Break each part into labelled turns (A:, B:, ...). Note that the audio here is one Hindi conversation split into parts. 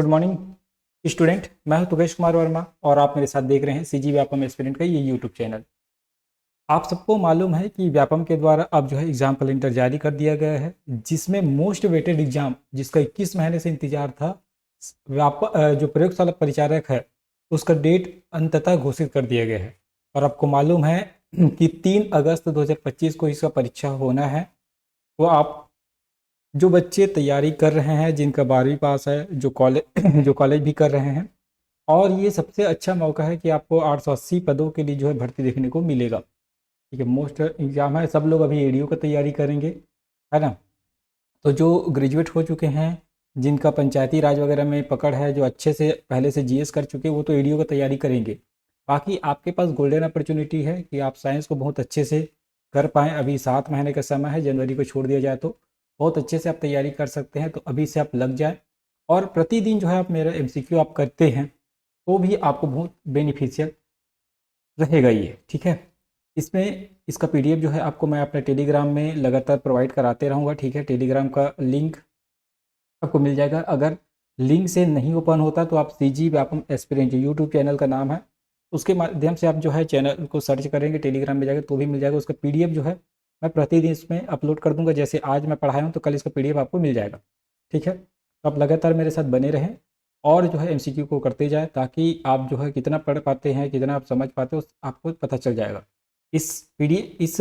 A: Good morning student. मैं हूं तुगेश कुमार वर्मा और आप मेरे साथ देख रहे हैं सीजी व्यापम एस्पिरेंट का ये यूट्यूब चैनल। आप सबको मालूम है कि व्यापम के द्वारा अब जो है एग्जाम कैलेंडर जारी कर दिया गया है, जिसमें मोस्ट वेटेड एग्जाम जिसका 21 महीने से इंतजार था, जो प्रयोगशाला परिचारक है उसका डेट अंततः घोषित कर दिया गया है। और आपको मालूम है कि 3 अगस्त 2025 को इसका परीक्षा होना है। वो आप जो बच्चे तैयारी कर रहे हैं, जिनका 12वीं पास है, जो कॉलेज जो कॉलेज भी कर रहे हैं, और ये सबसे अच्छा मौका है कि आपको 880 पदों के लिए जो है भर्ती देखने को मिलेगा। ठीक है, मोस्ट एग्जाम है, सब लोग अभी एडीओ का तैयारी करेंगे, है ना। तो जो ग्रेजुएट हो चुके हैं, जिनका पंचायती राज वगैरह में पकड़ है, जो अच्छे से पहले से जीएस कर चुके हैं, वो तो एडीओ का तैयारी करेंगे। बाकी आपके पास गोल्डन अपॉर्चुनिटी है कि आप साइंस को बहुत अच्छे से कर पाएँ। अभी 7 महीने का समय है, जनवरी को छोड़ दिया जाए तो बहुत अच्छे से आप तैयारी कर सकते हैं। तो अभी से आप लग जाए, और प्रतिदिन जो है आप मेरा एमसीक्यू आप करते हैं तो भी आपको बहुत बेनिफिशियल रहेगा ये। ठीक है, इसमें इसका पीडीएफ जो है आपको मैं अपने टेलीग्राम में लगातार प्रोवाइड कराते रहूँगा। ठीक है, टेलीग्राम का लिंक आपको मिल जाएगा। अगर लिंक से नहीं ओपन होता तो आप सीजी व्यापम एस्पिरेंट, जो यूट्यूब चैनल का नाम है, उसके माध्यम से आप जो है चैनल को सर्च करेंगे, टेलीग्राम में जाकर तो भी मिल जाएगा। उसका पीडीएफ जो है मैं प्रतिदिन इसमें अपलोड कर दूंगा। जैसे आज मैं पढ़ाया हूँ तो कल इसका पीडीएफ आपको मिल जाएगा। ठीक है, तो आप लगातार मेरे साथ बने रहें और जो है एमसीक्यू को करते जाए, ताकि आप जो है कितना पढ़ पाते हैं, कितना आप समझ पाते हो, आपको पता चल जाएगा। इस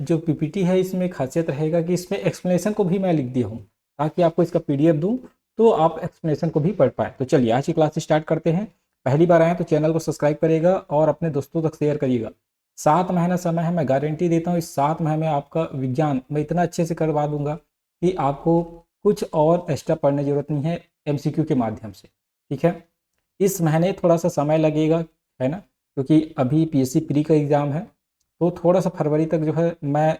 A: जो पीपीटी है, इसमें खासियत रहेगा कि इसमें एक्सप्लेनेशन को भी मैं लिख दिया हूँ, ताकि आपको इसका पीडीएफ दूँ तो आप एक्सप्लेनेशन को भी पढ़ पाए। तो चलिए आज की क्लास स्टार्ट करते हैं। पहली बार आए तो चैनल को सब्सक्राइब करिएगा और अपने दोस्तों तक शेयर करिएगा। 7 महीना समय है, मैं गारंटी देता हूँ इस 7 महीने में आपका विज्ञान मैं इतना अच्छे से करवा दूंगा कि आपको कुछ और एक्स्ट्रा पढ़ने की जरूरत नहीं है एमसीक्यू के माध्यम से। ठीक है, इस महीने थोड़ा सा समय लगेगा, है ना, क्योंकि अभी पीएससी प्री का एग्ज़ाम है। तो थोड़ा सा फरवरी तक जो है मैं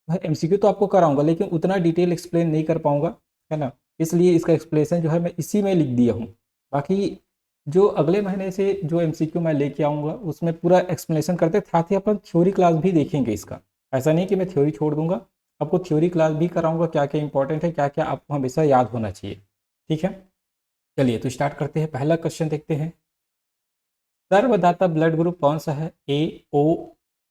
A: एमसीक्यू तो आपको कराऊंगा, लेकिन उतना डिटेल एक्सप्लेन नहीं कर पाऊंगा, है ना। इसलिए इसका एक्सप्लेनेशन जो है मैं इसी में लिख दिया हूँ। बाकी जो अगले महीने से जो एमसीक्यू मैं लेके आऊँगा उसमें पूरा एक्सप्लेनेशन करते, साथ ही अपन थ्योरी क्लास भी देखेंगे इसका। ऐसा नहीं कि मैं थ्योरी छोड़ दूंगा, आपको थ्योरी क्लास भी कराऊंगा, क्या क्या इंपॉर्टेंट है, क्या क्या आपको हमेशा याद होना चाहिए। ठीक है, चलिए तो स्टार्ट करते हैं। पहला क्वेश्चन देखते हैं, सर्वदाता ब्लड ग्रुप कौन सा है? ए, ओ,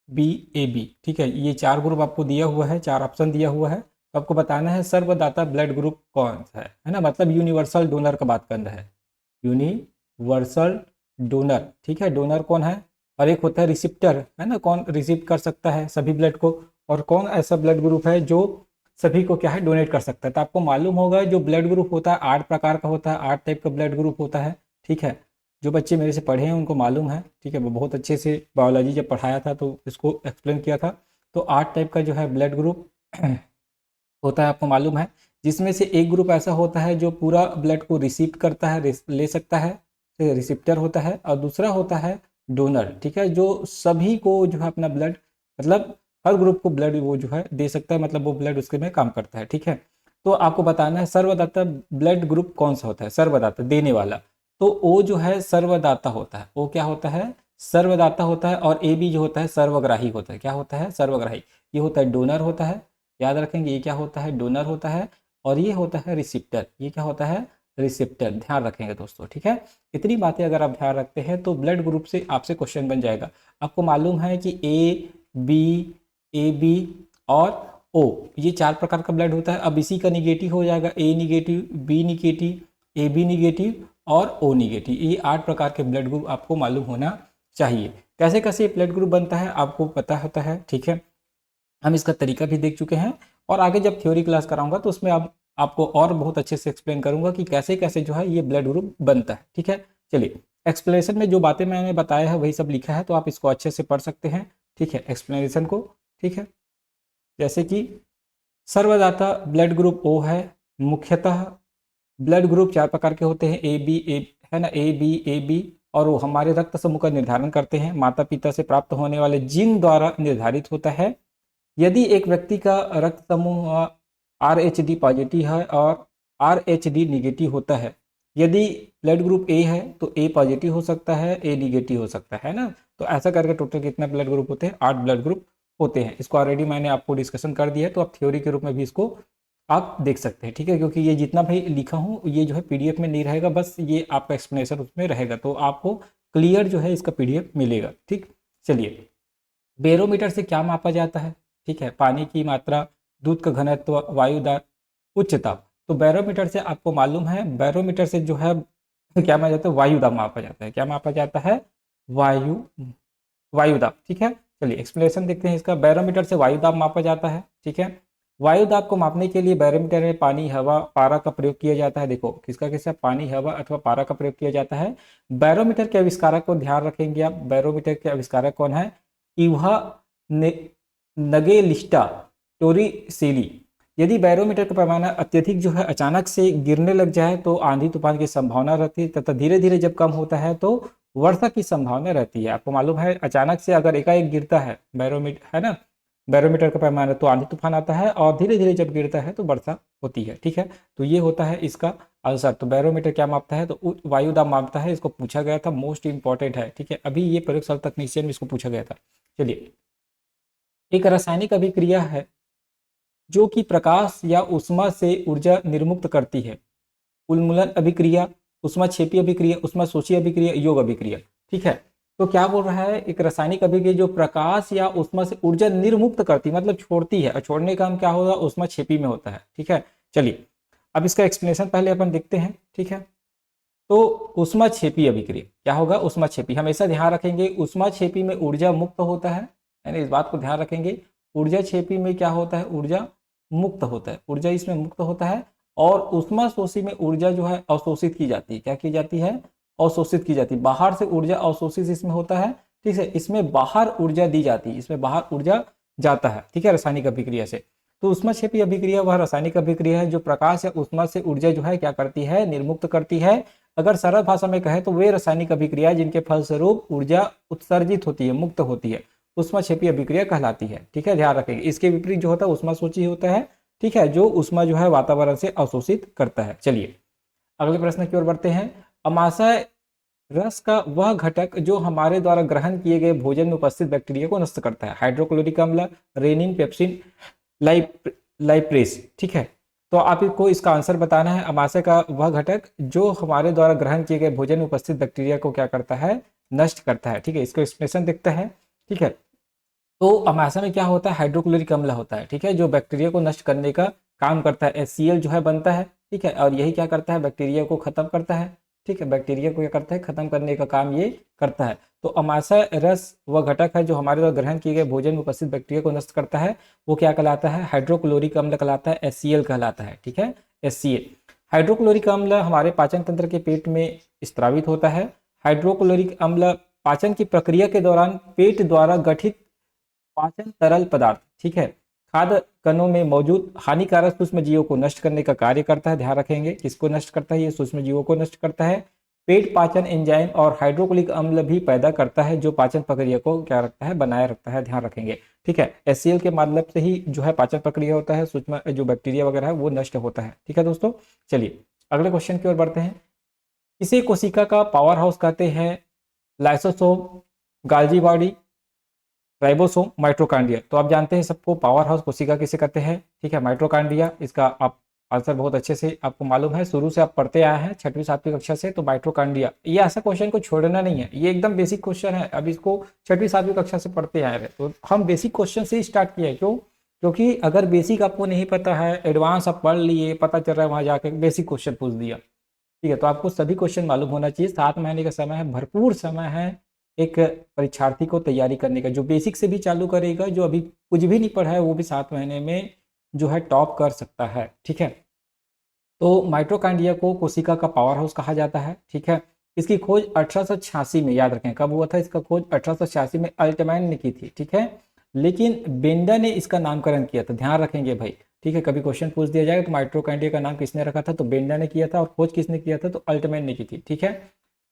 A: बी, ए, बी। ठीक है, ये 4 ग्रुप आपको दिया हुआ है, 4 ऑप्शन दिया हुआ है। तो आपको बताना है सर्वदाता ब्लड ग्रुप कौन सा है ना, मतलब यूनिवर्सल डोनर का बात करना है, यूनिवर्सल डोनर। ठीक है, डोनर कौन है? और एक होता है रिसिप्टर, है ना, कौन रिसीव कर सकता है सभी ब्लड को, और कौन ऐसा ब्लड ग्रुप है जो सभी को क्या है डोनेट कर सकता है। तो आपको मालूम होगा जो ब्लड ग्रुप होता है 8 प्रकार का होता है, 8 टाइप का ब्लड ग्रुप होता है। ठीक है, जो बच्चे मेरे से पढ़े हैं उनको मालूम है। ठीक है, वो बहुत अच्छे से बायोलॉजी जब पढ़ाया था तो इसको एक्सप्लेन किया था। तो 8 टाइप का जो है ब्लड ग्रुप होता है, आपको मालूम है, जिसमें से एक ग्रुप ऐसा होता है जो पूरा ब्लड को रिसीव करता है, ले सकता है, रिसिप्टर होता है। और दूसरा होता है डोनर। ठीक है, जो सभी को जो है अपना ब्लड, मतलब हर ग्रुप को ब्लड वो जो है दे सकता है, मतलब वो ब्लड उसके में काम करता है। ठीक है, तो आपको बताना है सर्वदाता ब्लड ग्रुप कौन सा होता है, सर्वदाता देने वाला। तो ओ जो है सर्वदाता होता है, ओ क्या होता है? सर्वदाता होता है। और ए बी जो होता है सर्वग्राही होता है। क्या होता है? सर्वग्राही। ये होता है डोनर होता है, याद रखेंगे, ये क्या होता है? डोनर होता है। और ये होता है रिसिप्टर, ये क्या होता है? रिसिप्टर, ध्यान रखेंगे दोस्तों। ठीक है, इतनी बातें अगर आप ध्यान रखते हैं तो ब्लड ग्रुप से आपसे क्वेश्चन बन जाएगा। आपको मालूम है कि ए बी और ओ, ये 4 प्रकार का ब्लड होता है। अब इसी का निगेटिव हो जाएगा, A negative, B negative, A B negative और ओ निगेटिव। ये 8 प्रकार के ब्लड ग्रुप आपको मालूम होना चाहिए। कैसे कैसे ब्लड ग्रुप बनता है आपको पता होता है। ठीक है, हम इसका तरीका भी देख चुके हैं, और आगे जब थ्योरी क्लास कराऊंगा तो उसमें आपको और बहुत अच्छे से एक्सप्लेन करूंगा कि कैसे कैसे जो है ये ब्लड ग्रुप बनता है। ठीक है, चलिए एक्सप्लेनेशन में जो बातें मैंने बताया है वही सब लिखा है, तो आप इसको अच्छे से पढ़ सकते हैं। ठीक है, एक्सप्लेनेशन को। ठीक है, जैसे कि सर्वदाता ब्लड ग्रुप ओ है। मुख्यतः ब्लड ग्रुप 4 प्रकार के होते हैं, ए बी, ए है ना, ए बी, ए बी। और वो हमारे रक्त समूह का निर्धारण करते हैं, माता पिता से प्राप्त होने वाले जीन द्वारा निर्धारित होता है। यदि एक व्यक्ति का रक्त समूह आर एच डी पॉजिटिव है और आर एच डी निगेटिव होता है, यदि ब्लड ग्रुप ए है तो ए पॉजिटिव हो सकता है, ए निगेटिव हो सकता है ना। तो ऐसा करके टोटल कितना ब्लड ग्रुप होते हैं? 8 ब्लड ग्रुप होते हैं। इसको ऑलरेडी मैंने आपको डिस्कशन कर दिया है, तो आप थ्योरी के रूप में भी इसको आप देख सकते हैं, ठीक है, क्योंकि ये जितना भी लिखा हूँ ये जो है पीडीएफ में नहीं रहेगा, बस ये आपका एक्सप्लेनेशन उसमें रहेगा, तो आपको क्लियर जो है इसका पीडीएफ मिलेगा। ठीक, चलिए, बैरोमीटर से क्या मापा जाता है? ठीक है, पानी की मात्रा, दूध का घनत्व, वायु दाब, उच्च ताप। तो बैरोमीटर से आपको मालूम है, बैरोमीटर से जो है क्या मापा जाता है? वायु दाब मापा जाता है। क्या मापा जाता है? वायु वायु दाब। ठीक है, चलिए एक्सप्लेनेशन देखते हैं इसका। बैरोमीटर से वायु दाब मापा जाता है। ठीक है, वायु दाब को मापने के लिए बैरोमीटर में पानी, हवा, पारा का प्रयोग किया जाता है। देखो किसका किसका, पानी, हवा अथवा पारा का प्रयोग किया जाता है। बैरोमीटर के आविष्कारक को ध्यान रखेंगे आप। बैरोमीटर के आविष्कारक कौन है? Evangelista Torricelli. यदि बैरोमीटर का पैमाना अत्यधिक जो है अचानक से गिरने लग जाए तो आंधी तूफान की संभावना रहती है, तथा धीरे धीरे जब कम होता है तो वर्षा की संभावना रहती है। आपको मालूम है अचानक से अगर एकाएक गिरता है बैरोमीटर, है ना, बैरोमीटर का पैमाना, तो आंधी तूफान आता है, और धीरे धीरे जब गिरता है तो वर्षा होती है। ठीक है, तो ये होता है इसका आंसर। तो बैरोमीटर क्या मापता है? तो वायु दाब मापता है। इसको पूछा गया था, मोस्ट इंपॉर्टेंट है। ठीक है, अभी ये प्रयोगशाला तकनीशियन में इसको पूछा गया था। चलिए, एक रासायनिक अभिक्रिया है जो कि प्रकाश या ऊष्मा से ऊर्जा निर्मुक्त करती है। उन्मूलन अभिक्रिया, ऊष्माक्षेपी अभिक्रिया, ऊष्माशोषी अभिक्रिया, योग अभिक्रिया। ठीक है, तो क्या बोल रहा है? एक रासायनिक अभिक्रिया जो प्रकाश या ऊष्मा से ऊर्जा निर्मुक्त करती, मतलब छोड़ती है, और छोड़ने का काम क्या होगा? ऊष्माक्षेपी में होता है। ठीक है, चलिए अब इसका एक्सप्लेनेशन पहले अपन देखते हैं। ठीक है, तो ऊष्माक्षेपी अभिक्रिया क्या होगा? ऊष्माक्षेपी, हमेशा ध्यान रखेंगे ऊष्माक्षेपी में ऊर्जा मुक्त होता है, यानी इस बात को ध्यान रखेंगे। ऊर्जा क्षेपी में क्या होता है? ऊर्जा मुक्त होता है, ऊर्जा इसमें मुक्त होता है। और ऊष्माशोषी में ऊर्जा जो है अवशोषित की जाती है। क्या की जाती है? अवशोषित की जाती है। बाहर से ऊर्जा अवशोषित इसमें होता है। ठीक है, इसमें बाहर ऊर्जा दी जाती है, इसमें बाहर ऊर्जा जाता है। ठीक है, रासायनिक अभिक्रिया से। तो ऊष्माक्षेपी अभिक्रिया वह रासायनिक अभिक्रिया है जो प्रकाश या ऊष्मा से ऊर्जा जो है क्या करती है? निर्मुक्त करती है। अगर सरल भाषा में कहें तो वे रासायनिक अभिक्रिया जिनके फलस्वरूप ऊर्जा उत्सर्जित होती है, मुक्त होती है, ऊष्माक्षेपी अभिक्रिया कहलाती है। ठीक है, ध्यान रखेंगे। इसके विपरीत जो होता है ऊष्माशोषी होता है। ठीक है, जो ऊष्मा जो है वातावरण से अवशोषित करता है। चलिए अगले प्रश्न की ओर बढ़ते हैं। अमाशय रस का वह घटक जो हमारे द्वारा ग्रहण किए गए भोजन में उपस्थित बैक्टीरिया को नष्ट करता है। हाइड्रोक्लोरिक अम्ल, रेनिन, पेप्सिन, लाइप्रेस। ठीक है, तो आपको इसका आंसर बताना है। अमाशय का वह घटक जो हमारे द्वारा ग्रहण किए गए भोजन में उपस्थित बैक्टीरिया को क्या करता है? नष्ट करता है। ठीक है, इसको एक्सप्लेनेशन देखते हैं। ठीक है, तो अमाशय में क्या होता है? हाइड्रोक्लोरिक अम्ल होता है। ठीक है, जो बैक्टीरिया को नष्ट करने का काम करता है। HCl जो है बनता है। ठीक है, और यही क्या करता है? बैक्टीरिया को खत्म करता है। ठीक है, बैक्टीरिया को क्या करता है? खत्म करने का काम ये करता है। तो अमाशय रस वह घटक है जो हमारे द्वारा ग्रहण किए गए भोजन में उपस्थित बैक्टीरिया को नष्ट करता है। वो क्या कहलाता है? हाइड्रोक्लोरिक अम्ल कहलाता है, HCl कहलाता है। ठीक है, HCl। हाइड्रोक्लोरिक अम्ल हमारे पाचन तंत्र के पेट में स्त्रावित होता है। हाइड्रोक्लोरिक अम्ल पाचन की प्रक्रिया के दौरान पेट द्वारा गठित पाचन तरल पदार्थ, ठीक है, खाद्य कणों में मौजूद हानिकारक सूक्ष्म जीवों को नष्ट करने का कार्य करता है। ध्यान रखेंगे, किसको नष्ट करता है? ये सूक्ष्म जीवों को नष्ट करता है। पेट पाचन एंजाइम और हाइड्रोक्लोरिक अम्ल भी पैदा करता है जो पाचन प्रक्रिया को क्या रखता है? बनाए रखता है। ध्यान रखेंगे। ठीक है, HCl के माध्यम से ही जो है पाचन प्रक्रिया होता है, सूक्ष्म जो बैक्टीरिया वगैरह है वो नष्ट होता है। ठीक है दोस्तों, चलिए अगले क्वेश्चन की ओर बढ़ते हैं। इसे कोशिका का पावर हाउस कहते हैं। Lysosome, गाल्जी body, ribosome, mitochondria. तो आप जानते हैं सबको पावर हाउस कोशिका किसे कहते हैं? ठीक है, माइटोकॉन्ड्रिया। इसका आप आंसर बहुत अच्छे से आपको मालूम है, शुरू से आप पढ़ते आए हैं 6वीं 7वीं कक्षा से। तो माइटोकॉन्ड्रिया, ये ऐसा क्वेश्चन को छोड़ना नहीं है, ये एकदम बेसिक क्वेश्चन है। अब इसको 6वीं 7वीं कक्षा से पढ़ते आए हैं, तो हम बेसिक क्वेश्चन से ही स्टार्ट किए। क्यों? क्योंकि अगर बेसिक आपको नहीं पता है, एडवांस आप पढ़ लिए, पता चल रहा है वहां जाके बेसिक क्वेश्चन पूछ दिया। ठीक है, तो आपको सभी क्वेश्चन मालूम होना चाहिए। 7 महीने का समय है, भरपूर समय है एक परीक्षार्थी को तैयारी करने का। जो बेसिक से भी चालू करेगा, जो अभी कुछ भी नहीं पढ़ा है, वो भी 7 महीने में जो है टॉप कर सकता है। ठीक है, तो माइटोकॉन्ड्रिया को कोशिका का पावर हाउस कहा जाता है। ठीक है, इसकी खोज 1886 में, याद रखें कब हुआ था इसका खोज? 1886 में अल्टमैन ने की थी। ठीक है, लेकिन बेंडा ने इसका नामकरण किया था। ध्यान रखेंगे भाई। ठीक है, कभी क्वेश्चन पूछ दिया जाएगा तो माइटोकॉन्ड्रिया का नाम किसने रखा था? तो बेंडा ने किया था। और खोज किसने किया था? तो अल्टमैन ने की थी। ठीक है,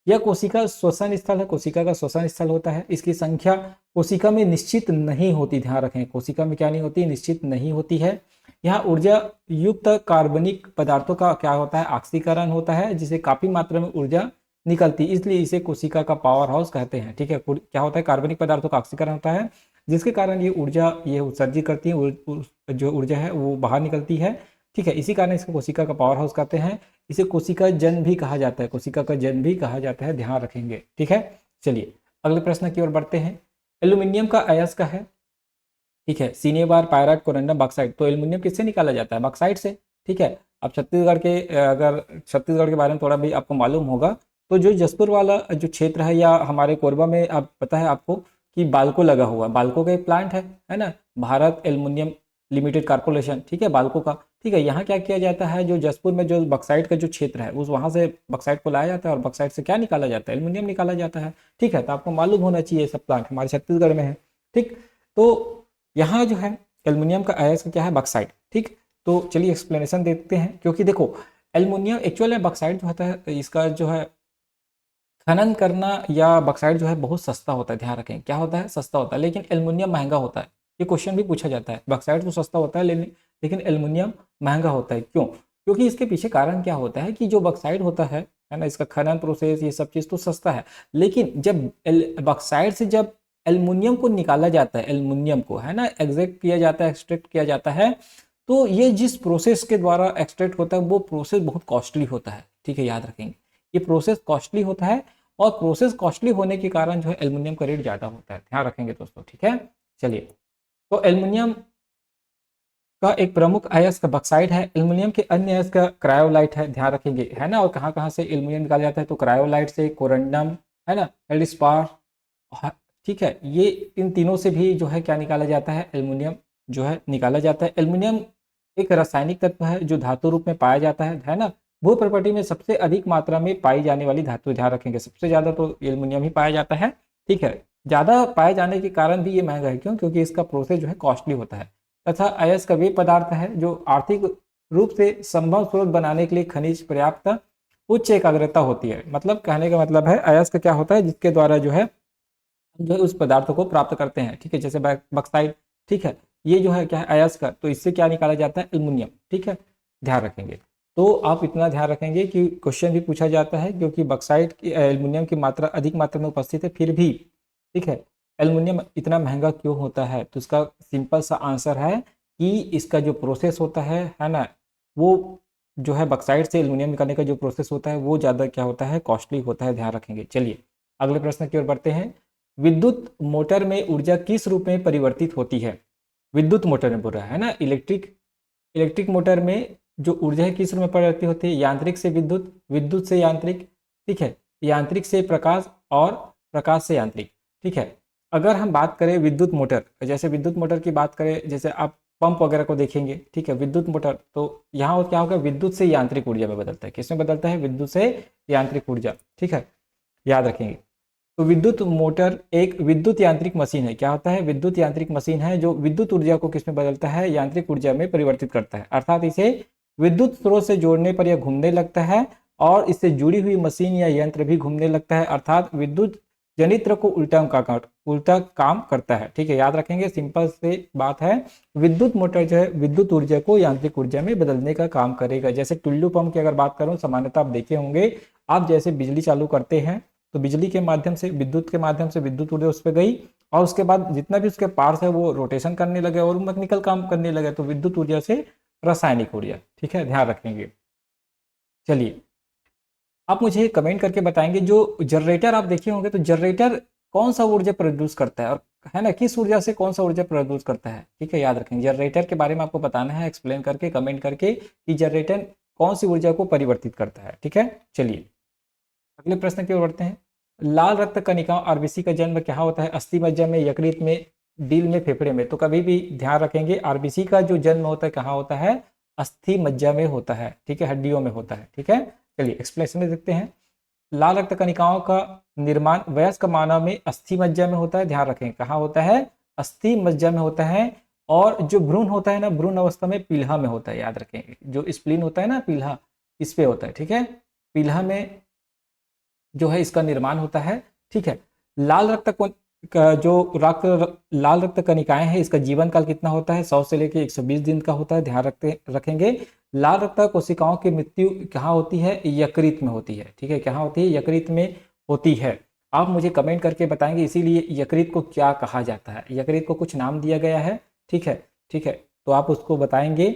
A: यह कोशिका श्वसन स्थल है, कोशिका का श्वसन स्थल होता है। इसकी संख्या कोशिका में निश्चित नहीं होती। ध्यान रखें, कोशिका में क्या नहीं होती? निश्चित नहीं होती है। यहाँ ऊर्जा युक्त कार्बनिक पदार्थों का क्या होता है? ऑक्सीकरण होता है, जिसे काफी मात्रा में ऊर्जा निकलती है, इसलिए इसे कोशिका का पावर हाउस कहते हैं। ठीक है, क्या होता है? कार्बनिक पदार्थों का ऑक्सीकरण होता है, जिसके कारण ये ऊर्जा ये उत्सर्जित करती है, जो ऊर्जा है वो बाहर निकलती है। ठीक है, इसी कारण इसको कोशिका का पावर हाउस कहते हैं। इसे कोशिका जन भी कहा जाता है, कोशिका का जन भी कहा जाता है, ध्यान रखेंगे। ठीक है, चलिए अगले प्रश्न की ओर बढ़ते हैं। एल्यूमिनियम का अयस्क है, ठीक है, सिनेबार, पायराइट, कोरंडम, बॉक्साइट। तो एल्यूमिनियम किससे निकाला जाता है? बॉक्साइट से। ठीक है, अब छत्तीसगढ़ के अगर छत्तीसगढ़ के बारे में थोड़ा भी आपको मालूम होगा तो जो जसपुर वाला जो क्षेत्र है या हमारे कोरबा में, आप पता है आपको कि बाल्को लगा हुआ है, बाल्को का एक प्लांट है ना, भारत एल्युमिनियम लिमिटेड कारपोरेशन, ठीक है, बाल्को का। ठीक है, यहाँ क्या किया जाता है, जो जसपुर में जो बक्साइट का जो क्षेत्र है उस वहाँ से बक्साइट को लाया जाता है और बक्साइट से क्या निकाला जाता है? एल्युमिनियम निकाला जाता है। ठीक है, तो आपको मालूम होना चाहिए सब प्लांट हमारे छत्तीसगढ़ में है। ठीक, तो यहाँ जो है एल्युमिनियम का अयस्क क्या है? बक्साइट। ठीक, तो चलिए एक्सप्लेनेशन देखते हैं, क्योंकि देखो एल्युमिनियम एक्चुअल में बक्साइट जो होता है इसका जो है खनन करना या बक्साइट जो है बहुत सस्ता होता है, ध्यान रखें क्या होता है? सस्ता होता है, लेकिन एल्युमिनियम महंगा होता है। ये क्वेश्चन भी पूछा जाता है, बक्साइट तो सस्ता होता है लेकिन एल्युमिनियम महंगा होता है, क्यों? क्योंकि इसके पीछे कारण क्या होता है कि जो बक्साइट होता है ना, इसका खनन प्रोसेस ये सब चीज़ तो सस्ता है, लेकिन जब बक्साइट से जब एल्युमिनियम को निकाला जाता है, एल्युमिनियम को है ना एग्जैक्ट किया जाता है, एक्सट्रैक्ट किया जाता है, तो ये जिस प्रोसेस के द्वारा एक्सट्रैक्ट होता है वो प्रोसेस बहुत कॉस्टली होता है। ठीक है, याद रखेंगे ये प्रोसेस कॉस्टली होता है, और प्रोसेस कॉस्टली होने के कारण जो है एल्युमिनियम का रेट ज़्यादा होता है, ध्यान रखेंगे दोस्तों। ठीक है, चलिए, तो एल्युमिनियम का एक प्रमुख अयस्क बक्साइट है। एल्युमिनियम के अन्य अयस्क क्रायोलाइट है, ध्यान रखेंगे है ना। और कहाँ कहाँ से एल्युमिनियम निकाला जाता है? तो क्रायोलाइट से, कोरंडम है ना, फेल्डस्पार, ठीक है, ये इन तीनों से भी जो है क्या निकाला जाता है? एल्युमिनियम जो है निकाला जाता है। एल्युमिनियम एक रासायनिक तत्व है जो धातु रूप में पाया जाता है ना। भू प्रॉपर्टी में सबसे अधिक मात्रा में पाई जाने वाली धातु, ध्यान रखेंगे सबसे ज्यादा तो एल्युमिनियम ही पाया जाता है। ठीक है, ज्यादा पाए जाने के कारण भी ये महंगा है, क्यों? क्योंकि इसका प्रोसेस जो है कॉस्टली होता है। तथा अयस्क वे पदार्थ है जो आर्थिक रूप से संभव स्रोत बनाने के लिए खनिज पर्याप्त उच्च एकाग्रता होती है। मतलब कहने का मतलब है अयस्क क्या होता है? जिसके द्वारा जो है उस पदार्थों को प्राप्त करते हैं। ठीक है, जैसे बक्साइट, ठीक है, ये जो है क्या है? अयस्क, तो इससे क्या निकाला जाता है? एल्युमिनियम। ठीक है, ध्यान रखेंगे। तो आप इतना ध्यान रखेंगे कि क्वेश्चन भी पूछा जाता है, क्योंकि बक्साइट की एल्युमिनियम की मात्रा अधिक मात्रा में उपस्थित है, फिर भी ठीक है एल्युमिनियम इतना महंगा क्यों होता है? तो इसका सिंपल सा आंसर है कि इसका जो प्रोसेस होता है ना, वो जो है बक्साइट से एल्युमिनियम निकालने का जो प्रोसेस होता है वो ज़्यादा क्या होता है? कॉस्टली होता है, ध्यान रखेंगे। चलिए अगले प्रश्न की ओर बढ़ते हैं। विद्युत मोटर में ऊर्जा किस रूप में परिवर्तित होती है? विद्युत मोटर में बोल रहा है ना, इलेक्ट्रिक मोटर में जो ऊर्जा है किस रूप में परिवर्तित होती है? यांत्रिक से विद्युत, विद्युत से यांत्रिक, ठीक है, यांत्रिक से प्रकाश और प्रकाश से यांत्रिक। ठीक है, अगर हम बात करें विद्युत मोटर, जैसे विद्युत मोटर की बात करें, जैसे आप पंप वगैरह को देखेंगे, ठीक है, विद्युत मोटर, तो यहाँ क्या होगा? विद्युत से यांत्रिक ऊर्जा में बदलता है। किसमें बदलता है? विद्युत से यांत्रिक ऊर्जा। ठीक है, याद रखेंगे। तो विद्युत मोटर एक विद्युत यांत्रिक मशीन है। क्या होता है? विद्युत यांत्रिक मशीन है जो विद्युत ऊर्जा को किसमें बदलता है? यांत्रिक ऊर्जा में परिवर्तित करता है। अर्थात इसे विद्युत स्रोत से जोड़ने पर यह घूमने लगता है और इससे जुड़ी हुई मशीन या यंत्र भी घूमने लगता है, अर्थात विद्युत जनित्र को उल्टा काम करता है। ठीक है, याद रखेंगे, सिंपल से बात है। विद्युत मोटर जो है विद्युत ऊर्जा को यांत्रिक ऊर्जा में बदलने का काम करेगा। जैसे टुल्लू पंप की अगर बात करूं, सामान्यतः आप देखे होंगे, आप जैसे बिजली चालू करते हैं तो बिजली के माध्यम से, विद्युत के माध्यम से विद्युत ऊर्जा उस पर गई और उसके बाद जितना भी उसके पार्ट्स है वो रोटेशन करने लगे और मैकेनिकल काम करने लगे, तो विद्युत ऊर्जा से रासायनिक ऊर्जा। ठीक है, ध्यान रखेंगे। चलिए आप मुझे कमेंट करके बताएंगे, जो जनरेटर आप देखे होंगे, तो जनरेटर कौन सा ऊर्जा प्रोड्यूस करता है, और है ना किस ऊर्जा से कौन सा ऊर्जा प्रोड्यूस करता है? ठीक है, याद रखेंगे, जनरेटर के बारे में आपको बताना है, एक्सप्लेन करके कमेंट करके कि जनरेटर कौन सी ऊर्जा को परिवर्तित करता है। ठीक है, चलिए अगले प्रश्न की ओर बढ़ते हैं। लाल रक्त कणिकाओं आरबीसी का जन्म क्या होता है? अस्थि मज्जा में, यकृत में, दिल में, फेफड़े में। तो कभी भी ध्यान रखेंगे, आरबीसी का जो जन्म होता है कहाँ होता है? अस्थि मज्जा में होता है। ठीक है, हड्डियों में होता है। ठीक है, चलिए एक्सप्लेनेशन देखते हैं। लाल रक्त कणिकाओं का निर्माण वयस्क मानव में अस्थि मज्जा में होता है, ध्यान रखें कहाँ होता है? अस्थि मज्जा में होता है। और जो भ्रूण होता है ना, भ्रूण अवस्था में पील्हा में होता है, याद रखेंगे, जो स्प्लीन होता है ना पील्हा, इस पे होता है। ठीक है, पील्हा में जो है इसका निर्माण होता है। ठीक है, लाल रक्त का जो लाल रक्त कणिकाएं हैं, इसका जीवन काल कितना होता है? 100 से लेकर 120 दिन का होता है, ध्यान रखेंगे। लाल रक्त कोशिकाओं की मृत्यु कहाँ होती है? यकृत में होती है। ठीक है, कहाँ होती है? यकृत में होती है। आप मुझे कमेंट करके बताएंगे, इसीलिए यकृत को क्या कहा जाता है? यकृत को कुछ नाम दिया गया है। ठीक है, ठीक है, तो आप उसको बताएंगे।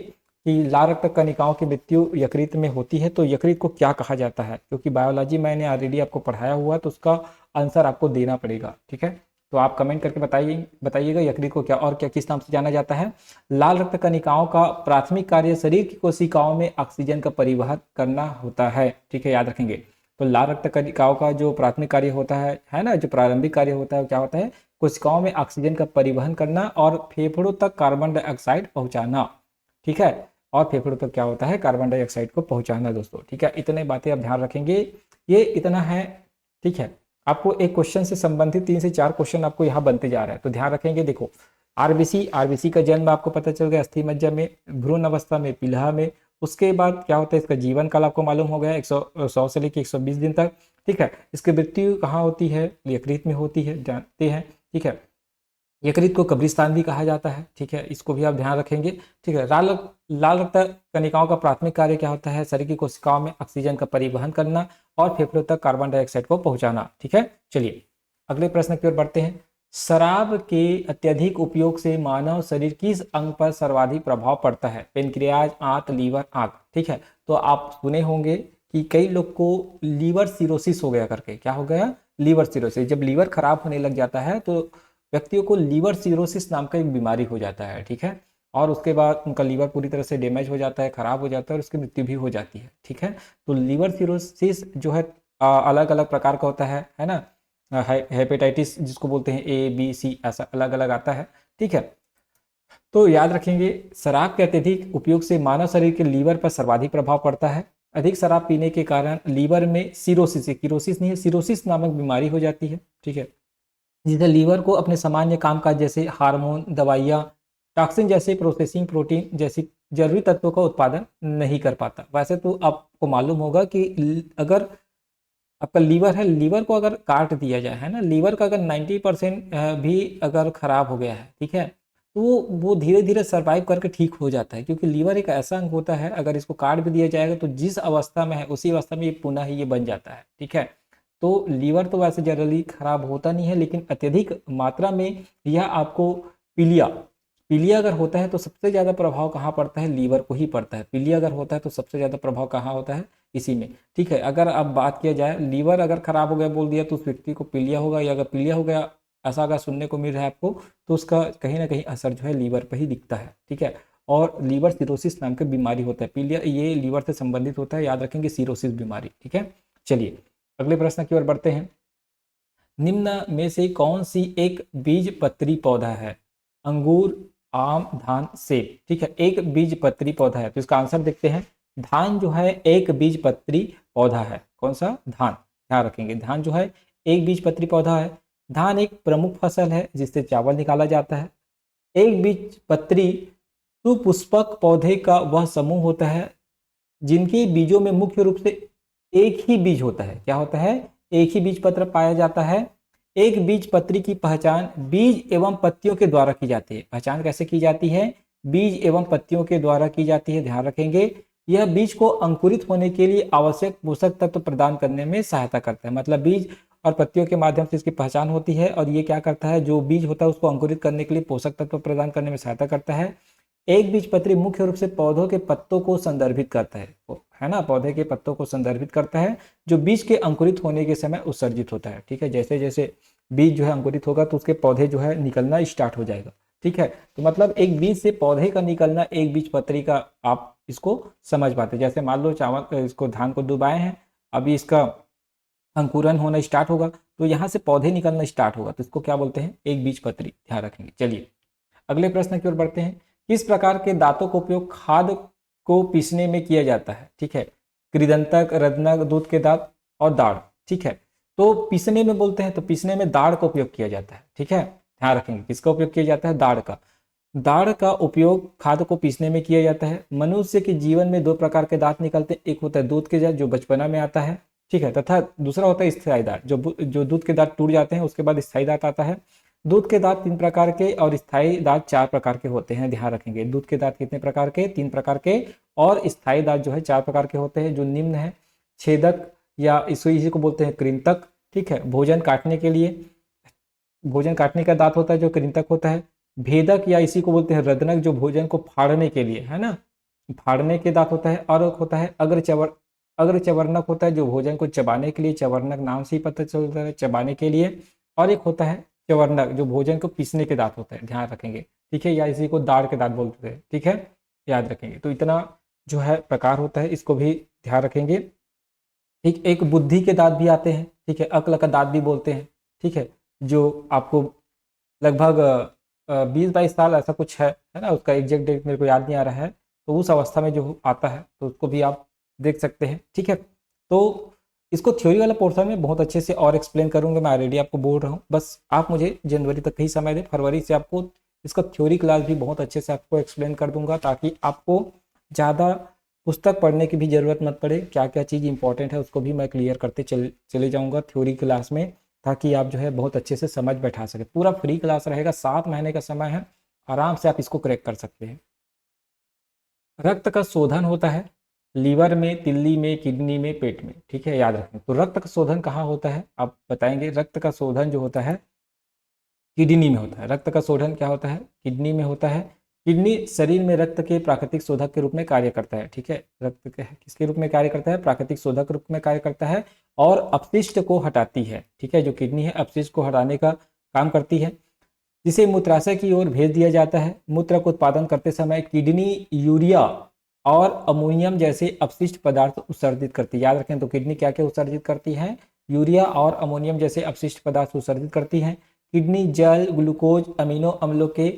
A: कि लाल रक्त कणिकाओं की मृत्यु यकृत में होती है तो यकृत को क्या कहा जाता है, क्योंकि बायोलॉजी मैंने ऑलरेडी आपको पढ़ाया हुआ तो उसका आंसर आपको देना पड़ेगा। ठीक है, तो आप कमेंट करके बताइएगा यकृत को क्या और क्या किस नाम से जाना जाता है। लाल रक्त कणिकाओं का प्राथमिक कार्य शरीर की कोशिकाओं में ऑक्सीजन का परिवहन करना होता है। ठीक है, याद रखेंगे। तो लाल रक्त कणिकाओं का जो प्राथमिक कार्य होता है ना, जो प्रारंभिक कार्य होता है क्या होता है, कोशिकाओं में ऑक्सीजन का परिवहन करना और फेफड़ों तक कार्बन डाइऑक्साइड पहुंचाना। ठीक है, और फेफड़ों तक क्या होता है, कार्बन डाइऑक्साइड को पहुंचाना दोस्तों। ठीक है, इतने बातें आप ध्यान रखेंगे, ये इतना है। ठीक है, आपको एक क्वेश्चन से संबंधित 3 से 4 क्वेश्चन आपको यहाँ बनते जा रहा है, तो ध्यान रखेंगे। देखो, आरबीसी का जन्म आपको पता चल गया, अस्थि मज्जा में, भ्रूण अवस्था में, पिलहा में। उसके बाद क्या होता है, इसका जीवन काल आपको मालूम हो गया, 100 से लेकर 120 दिन तक। ठीक है, इसकी मृत्यु कहाँ होती है, यकृत में होती है, जानते हैं। ठीक है, यकृत को कब्रिस्तान भी कहा जाता है। ठीक है, इसको भी आप ध्यान रखेंगे। ठीक है, लाल रक्त कणिकाओं का प्राथमिक कार्य क्या होता है, शरीर की कोशिकाओं में ऑक्सीजन का परिवहन करना और फेफड़ों तक कार्बन डाइऑक्साइड को पहुंचाना। ठीक है, चलिए अगले प्रश्न की ओर बढ़ते हैं। शराब के अत्यधिक उपयोग से मानव शरीर किस अंग पर सर्वाधिक प्रभाव पड़ता है, पेनक्रियाज, आंत, लीवर, आंख। ठीक है, तो आप सुने होंगे कि कई लोग को लीवर सिरोसिस हो गया करके, क्या हो गया, लीवर सिरोसिस। जब लीवर खराब होने लग जाता है तो व्यक्तियों को लीवर सिरोसिस नाम का एक बीमारी हो जाता है। ठीक है, और उसके बाद उनका लीवर पूरी तरह से डैमेज हो जाता है, खराब हो जाता है और उसकी मृत्यु भी हो जाती है। ठीक है, तो लीवर सिरोसिस जो है अलग अलग प्रकार का होता है ना, हेपेटाइटिस जिसको बोलते हैं A, B, C, ऐसा अलग अलग आता है। ठीक है, तो याद रखेंगे, शराब के अत्यधिक उपयोग से मानव शरीर के लीवर पर सर्वाधिक प्रभाव पड़ता है। अधिक शराब पीने के कारण लीवर में सिरोसिस, किरोसिस नहीं है, सिरोसिस नामक बीमारी हो जाती है। ठीक है, जिससे लीवर को अपने सामान्य कामकाज जैसे हार्मोन, दवाइयाँ, टॉक्सिन जैसे प्रोसेसिंग प्रोटीन जैसी जरूरी तत्वों का उत्पादन नहीं कर पाता। वैसे तो आपको मालूम होगा कि अगर आपका लीवर है, लीवर को अगर काट दिया जाए, है ना, लीवर का अगर 90% भी अगर खराब हो गया है, ठीक है, तो वो धीरे धीरे सर्वाइव करके ठीक हो जाता है, क्योंकि लीवर एक ऐसा अंग होता है, अगर इसको काट भी दिया जाएगा तो जिस अवस्था में है उसी अवस्था में ये पुनः ही ये बन जाता है। ठीक है, तो लीवर तो वैसे जनरली खराब होता नहीं है, लेकिन अत्यधिक मात्रा में यह आपको पीलिया पीलिया अगर होता है तो सबसे ज़्यादा प्रभाव कहाँ पड़ता है, लीवर को ही पड़ता है। पीलिया अगर होता है तो सबसे ज़्यादा प्रभाव कहाँ होता है, इसी में। ठीक है, अगर अब बात किया जाए, लीवर अगर खराब हो गया बोल दिया तो उस व्यक्ति को पीलिया होगा, या अगर पीलिया हो गया ऐसा अगर सुनने को मिल रहा है आपको, तो उसका कहीं ना कहीं असर जो है लीवर पर ही दिखता है। ठीक है, और लीवर सिरोसिस नाम की बीमारी होता है, पीलिया ये लीवर से संबंधित होता है, याद रखेंगे, सिरोसिस बीमारी। ठीक है, चलिए अगले प्रश्न की ओर बढ़ते हैं। निम्न में से कौन सी एक बीजपत्री पौधा है, अंगूर, आम, धान, सेब। ठीक है, एक बीजपत्री पौधा है, तो इसका आंसर देखते हैं। धान जो है एक बीजपत्री पौधा है। कौन सा, धान। ध्यान रखेंगे, धान जो है एक बीजपत्री पौधा है। धान एक प्रमुख फसल है जिससे चावल निकाला जाता है। एक बीजपत्री सुपुष्पक पौधे का वह समूह होता है जिनके बीजों में मुख्य रूप से एक ही बीज होता है। क्या होता है, एक ही बीज पत्र पाया जाता है। एक बीज पत्री की पहचान बीज एवं पत्तियों के द्वारा की जाती है। पहचान कैसे की जाती है, बीज एवं पत्तियों के द्वारा की जाती है। ध्यान रखेंगे, यह बीज को अंकुरित होने के लिए आवश्यक पोषक तत्व प्रदान करने में सहायता करता है। मतलब बीज और पत्तियों के माध्यम से इसकी पहचान होती है, और ये क्या करता है, जो बीज होता है उसको अंकुरित करने के लिए पोषक तत्व प्रदान करने में सहायता करता है। एक बीजपत्री मुख्य रूप से पौधों के पत्तों को संदर्भित करता है ना, पौधे के पत्तों को संदर्भित करता है, जो बीज के अंकुरित होने के समय उत्सर्जित होता है। ठीक है, जैसे जैसे बीज जो है अंकुरित होगा तो उसके पौधे जो है निकलना स्टार्ट हो जाएगा। ठीक है, तो मतलब एक बीज से पौधे का निकलना एक बीजपत्री का, आप इसको समझ पाते। जैसे मान लो चावल, इसको धान को डुबाए हैं, अभी इसका अंकुरन होना स्टार्ट होगा तो यहाँ से पौधे निकलना स्टार्ट होगा, तो इसको क्या बोलते हैं, एक बीजपत्री। ध्यान रखेंगे। चलिए अगले प्रश्न की ओर बढ़ते हैं। किस प्रकार के दांतों का उपयोग खाद को पीसने में किया जाता है। ठीक है, कृदंतक, रत्नक, दूध के दांत और दाढ़। ठीक है, तो पीसने में बोलते हैं तो पीसने में दाढ़ का उपयोग किया जाता है। ठीक है, ध्यान रखेंगे, किसका उपयोग किया जाता है, दाढ़ का। दाढ़ का उपयोग खाद को पीसने में किया जाता है। मनुष्य के जीवन में 2 प्रकार के दांत निकलते हैं, एक होता है दूध के दांत जो बचपना में आता है, ठीक है, तथा दूसरा होता है स्थायी दांत, जो दूध के दांत टूट जाते हैं उसके बाद स्थायी दांत आता है। दूध के दांत 3 प्रकार के और स्थायी दांत 4 प्रकार के होते हैं। ध्यान रखेंगे, दूध के दांत कितने प्रकार के, 3 प्रकार के, और स्थायी दांत जो है 4 प्रकार के होते हैं, जो निम्न है। छेदक या इसी को बोलते हैं कृंतक। ठीक है, भोजन काटने के लिए, भोजन काटने का दांत होता है जो कृंतक होता है। भेदक या इसी को बोलते हैं रदनक, जो भोजन को फाड़ने के लिए, है ना, फाड़ने के दांत होता है, और एक होता है अग्रचवर्णक होता है जो भोजन को चबाने के लिए, चवर्णक नाम से ही पता चलता है चबाने के लिए, और एक होता है चवर्णक जो भोजन को पीसने के दांत होता है, ध्यान रखेंगे, ठीक है, या इसी को दाढ़ के दांत बोलते हैं, ठीक है, याद रखेंगे। तो इतना जो है प्रकार होता है, इसको भी ध्यान रखेंगे। ठीक, एक बुद्धि के दांत भी आते हैं, ठीक है, अक्ल का दांत भी बोलते हैं, ठीक है, जो आपको लगभग 20-22 साल ऐसा कुछ है ना, उसका एग्जैक्ट डेट मेरे को याद नहीं आ रहा है, तो उस अवस्था में जो आता है तो उसको भी आप देख सकते हैं, ठीक है। तो इसको थ्योरी वाला पोर्शन में बहुत अच्छे से और एक्सप्लेन करूंगा, मैं ऑलरेडी आपको बोल रहा हूँ, बस आप मुझे जनवरी तक ही समय दें, फरवरी से आपको इसका थ्योरी क्लास भी बहुत अच्छे से आपको एक्सप्लेन कर दूंगा, ताकि आपको ज़्यादा पुस्तक पढ़ने की भी ज़रूरत मत पड़े, क्या क्या चीज़ इंपॉर्टेंट है उसको भी मैं क्लियर करते चले जाऊँगा थ्योरी क्लास में, ताकि आप जो है बहुत अच्छे से समझ बैठा सके। पूरा फ्री क्लास रहेगा, 7 महीने का समय है, आराम से आप इसको क्रैक कर सकते हैं। रक्त का शोधन होता है लीवर में, तिल्ली में, किडनी में, पेट में, ठीक है, याद रखें। तो रक्त का शोधन कहाँ होता है आप बताएंगे? रक्त का शोधन जो होता है किडनी में होता है। रक्त का शोधन क्या होता है? किडनी में होता है। किडनी शरीर में रक्त के प्राकृतिक शोधक के रूप में कार्य करता है, ठीक है। रक्त के किसके रूप में कार्य करता है? प्राकृतिक शोधक रूप में कार्य करता है, और अपशिष्ट को हटाती है, ठीक है। जो किडनी है अपशिष्ट को हटाने का काम करती है, जिसे मूत्राशय की ओर भेज दिया जाता है। मूत्र का उत्पादन करते समय किडनी यूरिया और अमोनियम जैसे अपशिष्ट पदार्थ उत्सर्जित करती है। याद रखें, तो किडनी क्या क्या उत्सर्जित करती है? यूरिया और अमोनियम जैसे अपशिष्ट पदार्थ उत्सर्जित करती है। किडनी जल, ग्लूकोज, अमीनो अम्लों के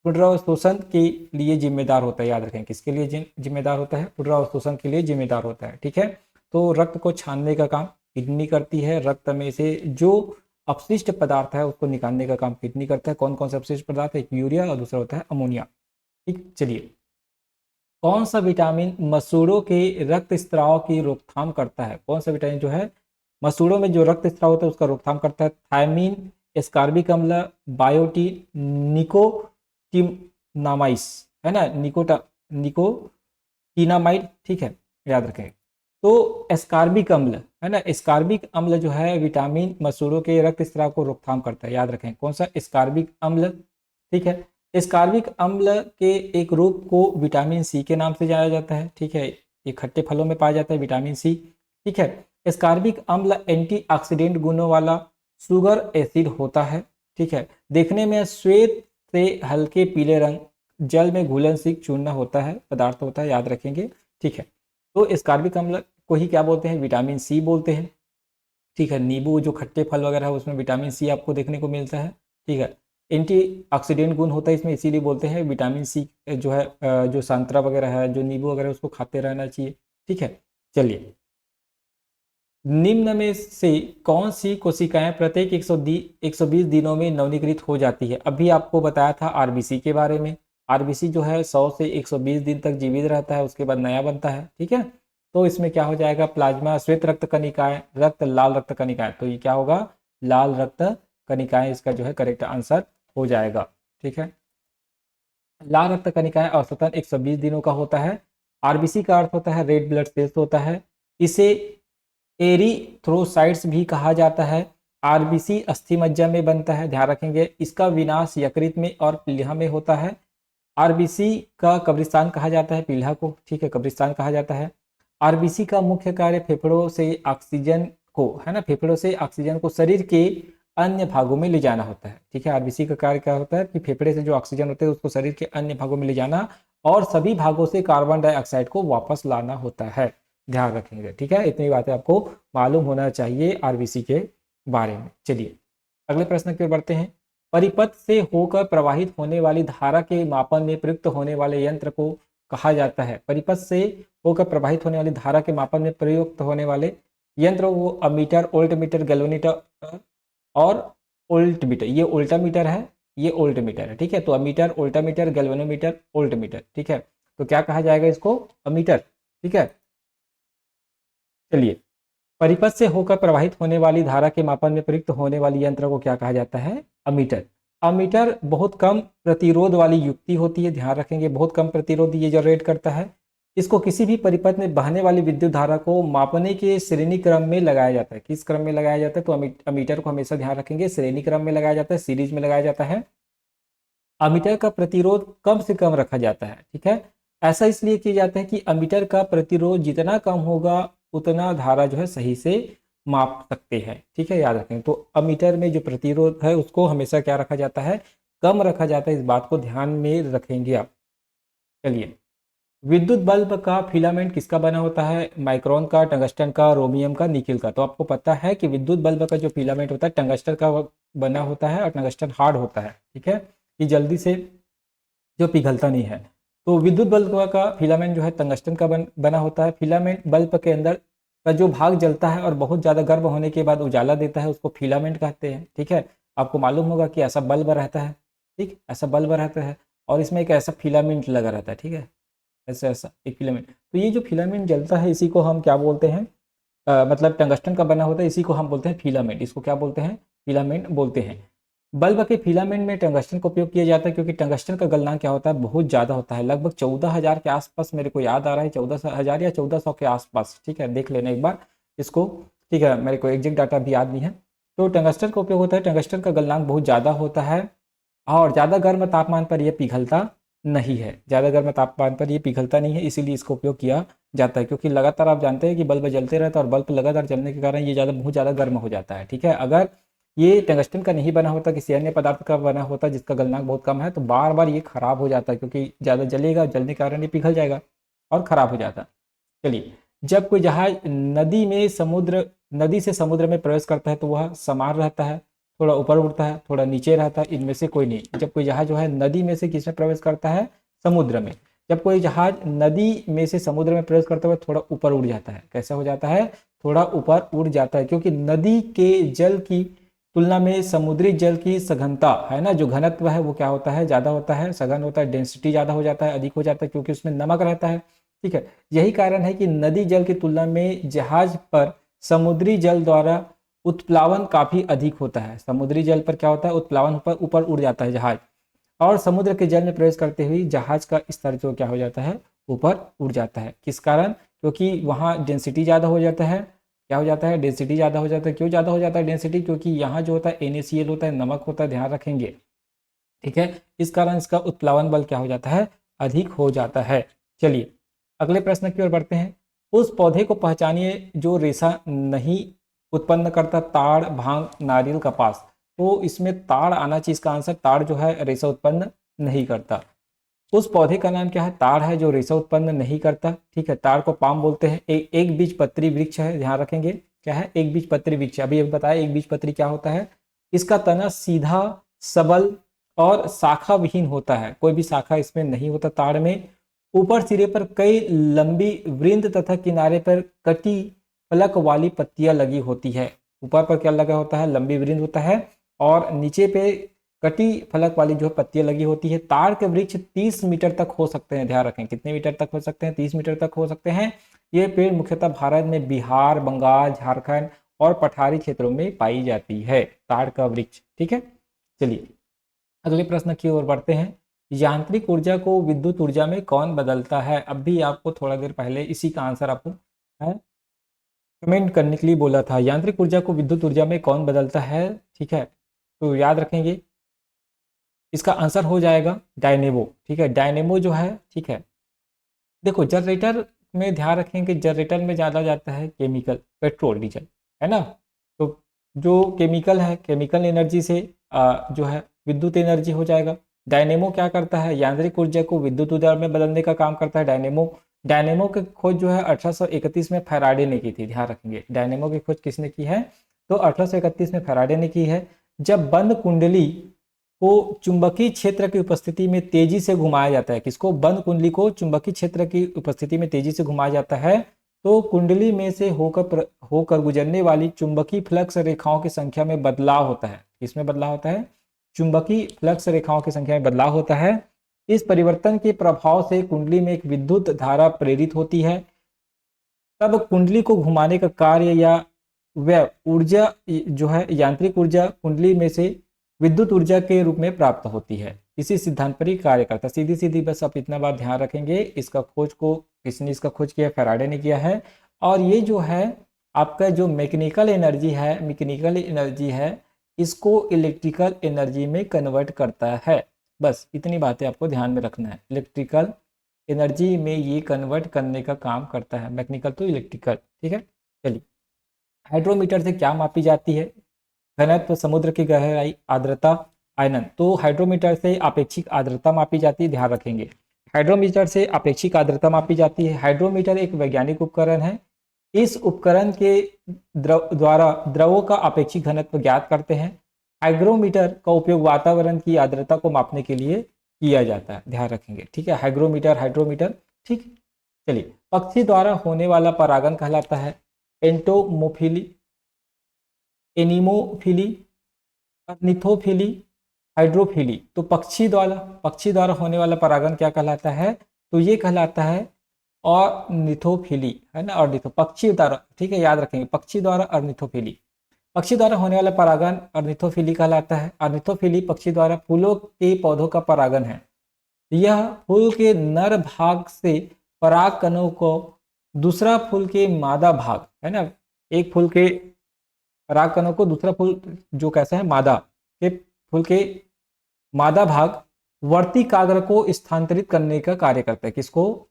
A: पुनरावशोषण के लिए जिम्मेदार होता है। याद रखें, किसके लिए जिम्मेदार होता है? पुनरावशोषण के लिए जिम्मेदार होता है, ठीक है। तो रक्त को छानने का काम किडनी करती है। रक्त में से जो अपशिष्ट पदार्थ है उसको निकालने का काम किडनी करता है। कौन कौन से अपशिष्ट पदार्थ है? एक यूरिया और दूसरा होता है अमोनिया, ठीक। चलिए, कौन सा विटामिन मसूड़ों के रक्त स्त्राव की रोकथाम करता है? कौन सा विटामिन जो है मसूड़ों में जो रक्त स्त्राव होता है उसका रोकथाम करता है? थायमीन, एस्कार्बिक अम्ल, बायोटीन, निकोटिनामाइड्स, है ना, निकोटिनामाइड, ठीक है, याद रखें। तो एस्कार्बिक अम्ल, है ना, एस्कार्बिक अम्ल जो है विटामिन मसूड़ों के रक्त स्त्राव को रोकथाम करता है। याद रखें, कौन सा? एस्कार्बिक अम्ल, ठीक है। एस्कार्बिक अम्ल के एक रूप को विटामिन सी के नाम से जाना जाता है, ठीक है। ये खट्टे फलों में पाया जाता है विटामिन सी, ठीक है। एस्कार्बिक अम्ल एंटीऑक्सीडेंट गुणों वाला शुगर एसिड होता है, ठीक है। देखने में श्वेत से हल्के पीले रंग, जल में घुलनशील चूर्ण होता है, पदार्थ होता है, याद रखेंगे, ठीक है। तो एस्कार्बिक अम्ल को ही क्या बोलते हैं? विटामिन सी बोलते हैं, ठीक है। नींबू जो खट्टे फल वगैरह है उसमें विटामिन सी आपको देखने को मिलता है, ठीक है। एंटीऑक्सीडेंट गुण होता है इसमें, इसीलिए बोलते हैं विटामिन सी जो है जो संतरा वगैरह है, जो नींबू वगैरह उसको खाते रहना चाहिए, ठीक है। चलिए, निम्न में से कौन सी कोशिकाएं प्रत्येक 120 दिनों में नवीनीकृत हो जाती है? अभी आपको बताया था आरबीसी के बारे में। आरबीसी जो है 100 से 120 दिन तक जीवित रहता है, उसके बाद नया बनता है, ठीक है। तो इसमें क्या हो जाएगा? प्लाज्मा, श्वेत रक्त कणिकाएं, रक्त, लाल रक्त कणिकाएं। तो ये क्या होगा? लाल रक्त कणिकाएं इसका जो है करेक्ट आंसर हो जाएगा, ठीक है। लाल रक्त कणिकाएं औसतन 120 दिनों का होता है। आरबीसी का अर्थ होता है रेड ब्लड सेल्स होता है। इसे एरिथ्रोसाइट्स भी कहा जाता है। आरबीसी अस्थि मज्जा में बनता है, ध्यान रखेंगे। इसका विनाश यकृत में और प्लीहा में होता है। आरबीसी का कब्रिस्तान कहा जाता है प्लीहा को, ठीक है, कब्रिस्तान कहा जाता है। आरबीसी का मुख्य कार्य फेफड़ों से ऑक्सीजन को, है ना, फेफड़ों से ऑक्सीजन को शरीर के अन्य भागों में ले जाना होता है, ठीक है। आरबीसी का कार्य क्या होता है कि फेफड़े से जो ऑक्सीजन होता है उसको शरीर के अन्य भागों में ले जाना, और सभी भागों से कार्बन डाइऑक्साइड को वापस लाना होता है, ध्यान रखेंगे, ठीक है। इतनी बातें आपको मालूम होना चाहिए आरबीसी के बारे में। चलिए, अगले प्रश्न की ओर बढ़ते हैं। परिपथ से होकर प्रवाहित होने वाली धारा के मापन में प्रयुक्त होने वाले यंत्र को कहा जाता है? परिपथ से होकर प्रवाहित होने वाली धारा के मापन में प्रयुक्त होने वाले यंत्र वो अमीटर, वोल्टमीटर, गैल्वेनोमीटर और वोल्टमीटर। ये उल्टामीटर है, ये वोल्टमीटर है, ठीक है। तो अमीटर, वोल्टामीटर, गैल्वेनोमीटर, वोल्टमीटर, ठीक है। तो क्या कहा जाएगा इसको? अमीटर, ठीक है। चलिए, परिपथ से होकर प्रवाहित होने वाली धारा के मापन में प्रयुक्त होने वाली यंत्र को क्या कहा जाता है? अमीटर। अमीटर बहुत कम प्रतिरोध वाली युक्ति होती है, ध्यान रखेंगे, बहुत कम प्रतिरोध ये जनरेट करता है। इसको किसी भी परिपथ में बहने वाली विद्युत धारा को मापने के श्रेणी क्रम में लगाया जाता है। किस क्रम में लगाया जाता है? तो अमीटर को हमेशा ध्यान रखेंगे श्रेणी क्रम में लगाया जाता है, सीरीज में लगाया जाता है। अमीटर का प्रतिरोध कम से कम रखा जाता है, ठीक है। ऐसा इसलिए किया जाता है कि अमीटर का प्रतिरोध जितना कम होगा उतना धारा जो है सही से माप सकते हैं। ठीक है, याद रखें। तो अमीटर में जो प्रतिरोध है उसको हमेशा क्या रखा जाता है, कम रखा जाता है। इस बात को ध्यान में रखेंगे आप। चलिए, विद्युत बल्ब का फिलामेंट किसका बना होता है, माइक्रोन का, टंगस्टन का, रोमियम का, निकिल का। तो आपको पता है कि विद्युत बल्ब का जो फिलामेंट होता है टंगस्टन का बना होता है और टंगस्टन हार्ड होता है। ठीक है, ये जल्दी से जो पिघलता नहीं है। तो विद्युत बल्ब का फिलामेंट जो है टंगस्टन का बना होता है। फिलामेंट बल्ब के अंदर का जो भाग जलता है और बहुत ज़्यादा गर्म होने के बाद उजाला देता है उसको फिलामेंट कहते हैं। ठीक है, आपको मालूम होगा कि ऐसा बल्ब रहता है। ठीक, ऐसा बल्ब रहता है और इसमें एक ऐसा फिलामेंट लगा रहता है। ठीक है, ऐसा ऐसा एक फिलामेंट। तो ये जो फिलामेंट जलता है इसी को हम क्या बोलते हैं, मतलब टंगस्टन का बना होता है, इसी को हम बोलते हैं फिलामेंट। इसको क्या बोलते हैं, फिलामेंट बोलते हैं। बल्ब के फिलामेंट में टंगस्टन का उपयोग किया जाता है क्योंकि टंगस्टन का गलनांक क्या होता है, बहुत ज़्यादा होता है। लगभग 14,000 के आसपास, मेरे को याद आ रहा है 14,000 या 1400 के आसपास। ठीक है, देख लेना एक बार इसको। ठीक है, मेरे को एग्जैक्ट डाटा भी याद नहीं है। तो टंगस्टन का उपयोग होता है, टंगस्टन का गलनांक बहुत ज़्यादा होता है और ज़्यादा गर्म तापमान पर यह पिघलता नहीं है। ज़्यादा गर्म तापमान पर ये पिघलता नहीं है, इसीलिए इसका उपयोग किया जाता है। क्योंकि लगातार आप जानते हैं कि बल्ब जलते रहता है और बल्ब लगातार जलने के कारण ये बहुत ज़्यादा गर्म हो जाता है। ठीक है, अगर ये टंगस्टन का नहीं बना होता, किसी अन्य पदार्थ का बना होता जिसका गलनांक बहुत कम है, तो बार बार ये खराब हो जाता है क्योंकि ज़्यादा जलेगा, जलने के कारण ये पिघल जाएगा और ख़राब हो जाता। चलिए, जब कोई जहाज नदी से समुद्र में प्रवेश करता है तो वह समान रहता है, थोड़ा ऊपर उड़ता है, थोड़ा नीचे रहता है, इनमें से कोई नहीं। जब कोई जहाज जो है नदी में से किसमें प्रवेश करता है, समुद्र में। जब कोई जहाज नदी में से समुद्र में प्रवेश करते हुए थोड़ा ऊपर उड़ जाता है। कैसा हो जाता है, थोड़ा ऊपर उड़ जाता है, क्योंकि नदी के जल की तुलना में समुद्री जल की सघनता है ना, जो घनत्व है वो क्या होता है, ज्यादा होता है, सघन होता है, डेंसिटी ज्यादा हो जाता है, अधिक हो जाता है, क्योंकि उसमें नमक रहता है। ठीक है, यही कारण है कि नदी जल की तुलना में जहाज पर समुद्री जल द्वारा उत्प्लावन काफी अधिक होता है। समुद्री जल पर क्या होता है, उत्प्लावन पर ऊपर उड़ जाता है जहाज, और समुद्र के जल में प्रवेश करते हुए जहाज का स्तर जो क्या हो जाता है, ऊपर उड़ जाता है। किस कारण, क्योंकि वहाँ डेंसिटी ज़्यादा हो जाता है। क्या हो जाता है, डेंसिटी ज़्यादा हो जाता है। क्यों ज़्यादा हो जाता है डेंसिटी, क्योंकि यहाँ जो होता है NaCl होता है, नमक होता है, ध्यान रखेंगे। ठीक है, इस कारण इसका उत्प्लावन बल क्या हो जाता है, अधिक हो जाता है। चलिए, अगले प्रश्न की ओर बढ़ते हैं। उस पौधे को पहचानिए जो रेशा नहीं उत्पन्न करता, ताड़, भांग, नारियल, कपास। तो इसमें ताड़ आना चाहिए इसका आंसर। ताड़ जो है रेशा उत्पन्न नहीं करता। उस पौधे का नाम क्या है, ताड़ है, जो रेशा उत्पन्न नहीं करता। ठीक है, ताड़ को पाम बोलते हैं। एक बीज पत्री वृक्ष है, ध्यान रखेंगे। क्या है, एक बीज पत्री वृक्ष। अभी बताया एक बीज पत्री क्या होता है। इसका तना सीधा, सबल और शाखा विहीन होता है। कोई भी शाखा इसमें नहीं होता ताड़ में। ऊपर सिरे पर कई लंबी वृंद तथा किनारे पर कटी फलक वाली पत्तियां लगी होती है। ऊपर पर क्या लगा होता है, लंबी वृंद होता है, और नीचे पे कटी फलक वाली जो पत्तियां लगी होती है। ताड़ के वृक्ष 30 मीटर तक हो सकते हैं, ध्यान रखें। कितने मीटर तक हो सकते हैं, 30 मीटर तक हो सकते हैं। ये पेड़ मुख्यतः भारत में बिहार, बंगाल, झारखंड और पठारी क्षेत्रों में पाई जाती है, ताड़ का वृक्ष। ठीक है, चलिए अगले प्रश्न की ओर बढ़ते हैं। यांत्रिक ऊर्जा को विद्युत ऊर्जा में कौन बदलता है। अब भी आपको थोड़ा देर पहले इसी का आंसर आपको कमेंट करने के लिए बोला था। यांत्रिक ऊर्जा को विद्युत ऊर्जा में कौन बदलता है। ठीक है, तो याद रखेंगे इसका आंसर हो जाएगा डायनेमो। ठीक है, डायनेमो जो है, ठीक है, देखो जनरेटर में ध्यान रखें कि जनरेटर में ज़्यादा जाता है केमिकल, पेट्रोल, डीजल, है ना। तो जो केमिकल है, केमिकल एनर्जी से जो है विद्युत एनर्जी हो जाएगा। डायनेमो क्या करता है, यांत्रिक ऊर्जा को विद्युत ऊर्जा में बदलने का काम करता है डायनेमो। डायनेमो की खोज जो है 1831 में फैराडे ने की थी, ध्यान रखेंगे। डायनेमो की खोज किसने की है, तो 1831 में फैराडे ने की है। जब बंद कुंडली को चुंबकीय क्षेत्र की उपस्थिति में तेजी से घुमाया जाता है, किसको, बंद कुंडली को चुंबकीय क्षेत्र की उपस्थिति में तेजी से घुमाया जाता है, तो कुंडली में से होकर गुजरने वाली चुंबकीय फ्लक्स रेखाओं की संख्या में बदलाव होता है। इसमें बदलाव होता है, चुंबकीय फ्लक्स रेखाओं की संख्या में बदलाव होता है। इस परिवर्तन के प्रभाव से कुंडली में एक विद्युत धारा प्रेरित होती है। तब कुंडली को घुमाने का कार्य या वह ऊर्जा जो है, यांत्रिक ऊर्जा कुंडली में से विद्युत ऊर्जा के रूप में प्राप्त होती है। इसी सिद्धांत पर ही कार्य करता है। सीधी सीधी बस आप इतना बात ध्यान रखेंगे। इसका खोज को किसने इसका खोज किया, फैराडे ने किया है। और ये जो है आपका जो मैकेनिकल एनर्जी है इसको इलेक्ट्रिकल एनर्जी में कन्वर्ट करता है। बस इतनी बातें आपको ध्यान में रखना है। इलेक्ट्रिकल एनर्जी में ये कन्वर्ट करने का काम करता है, मैकेनिकल तो इलेक्ट्रिकल। ठीक है, चलिए हाइड्रोमीटर से क्या मापी जाती है? घनत्व, समुद्र की गहराई, आर्द्रता, आयनन। तो हाइड्रोमीटर से आपेक्षिक आर्द्रता मापी जाती है, ध्यान रखेंगे। हाइड्रोमीटर से आपेक्षिक आर्द्रता मापी जाती है। हाइड्रोमीटर एक वैज्ञानिक उपकरण है। इस उपकरण के द्वारा द्रवों का आपेक्षिक घनत्व ज्ञात करते हैं। हाइग्रोमीटर का उपयोग वातावरण की आर्द्रता को मापने के लिए किया जाता है, ध्यान रखेंगे। ठीक है, हाइड्रोमीटर। ठीक, चलिए पक्षी द्वारा होने वाला परागण कहलाता है एंटोमोफिली, एनिमोफिली, अर्निथोफिली, हाइड्रोफिली। तो पक्षी द्वारा होने वाला परागण क्या कहलाता है? तो ये कहलाता है ऑर्निथोफिली, है ना, ऑर्निथो पक्षी द्वारा। ठीक है, याद रखेंगे, पक्षी द्वारा अर्निथोफिली। पक्षी द्वारा होने वाला परागण अर्निथोफिली कहलाता है। अर्निथोफिली पक्षी द्वारा फूलों के पौधों का परागण है। यह फूल के नर भाग से पराग कणों को दूसरा फूल के मादा भाग, है ना, एक फूल के पराग कणों को दूसरा फूल जो कैसा है मादा के फूल के मादा भाग वर्तिकाग्र को स्थानांतरित करने का कार्य करता है। किसको?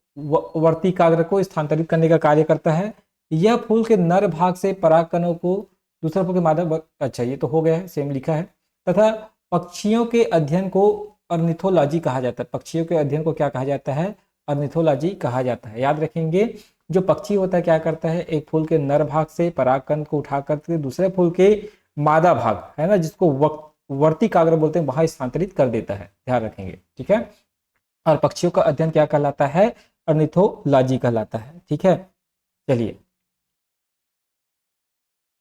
A: वर्तिकाग्र को स्थानांतरित करने का कार्य करता है। यह फूल के नर भाग से पराग कणों को दूसरा फूल के मादा, अच्छा ये तो हो गया है, सेम लिखा है। तथा पक्षियों के अध्ययन को अर्निथोलॉजी कहा जाता है। पक्षियों के अध्ययन को क्या कहा जाता है? अर्निथोलॉजी कहा जाता है। याद रखेंगे, जो पक्षी होता है क्या करता है, एक फूल के नर भाग से परागकण को उठा करके दूसरे फूल के मादा भाग, है ना, जिसको वर्तिकाग्र बोलते हैं, वहां स्थानांतरित कर देता है, ध्यान रखेंगे। ठीक है, और पक्षियों का अध्ययन क्या कहलाता है? अर्निथोलॉजी कहलाता है। ठीक है, चलिए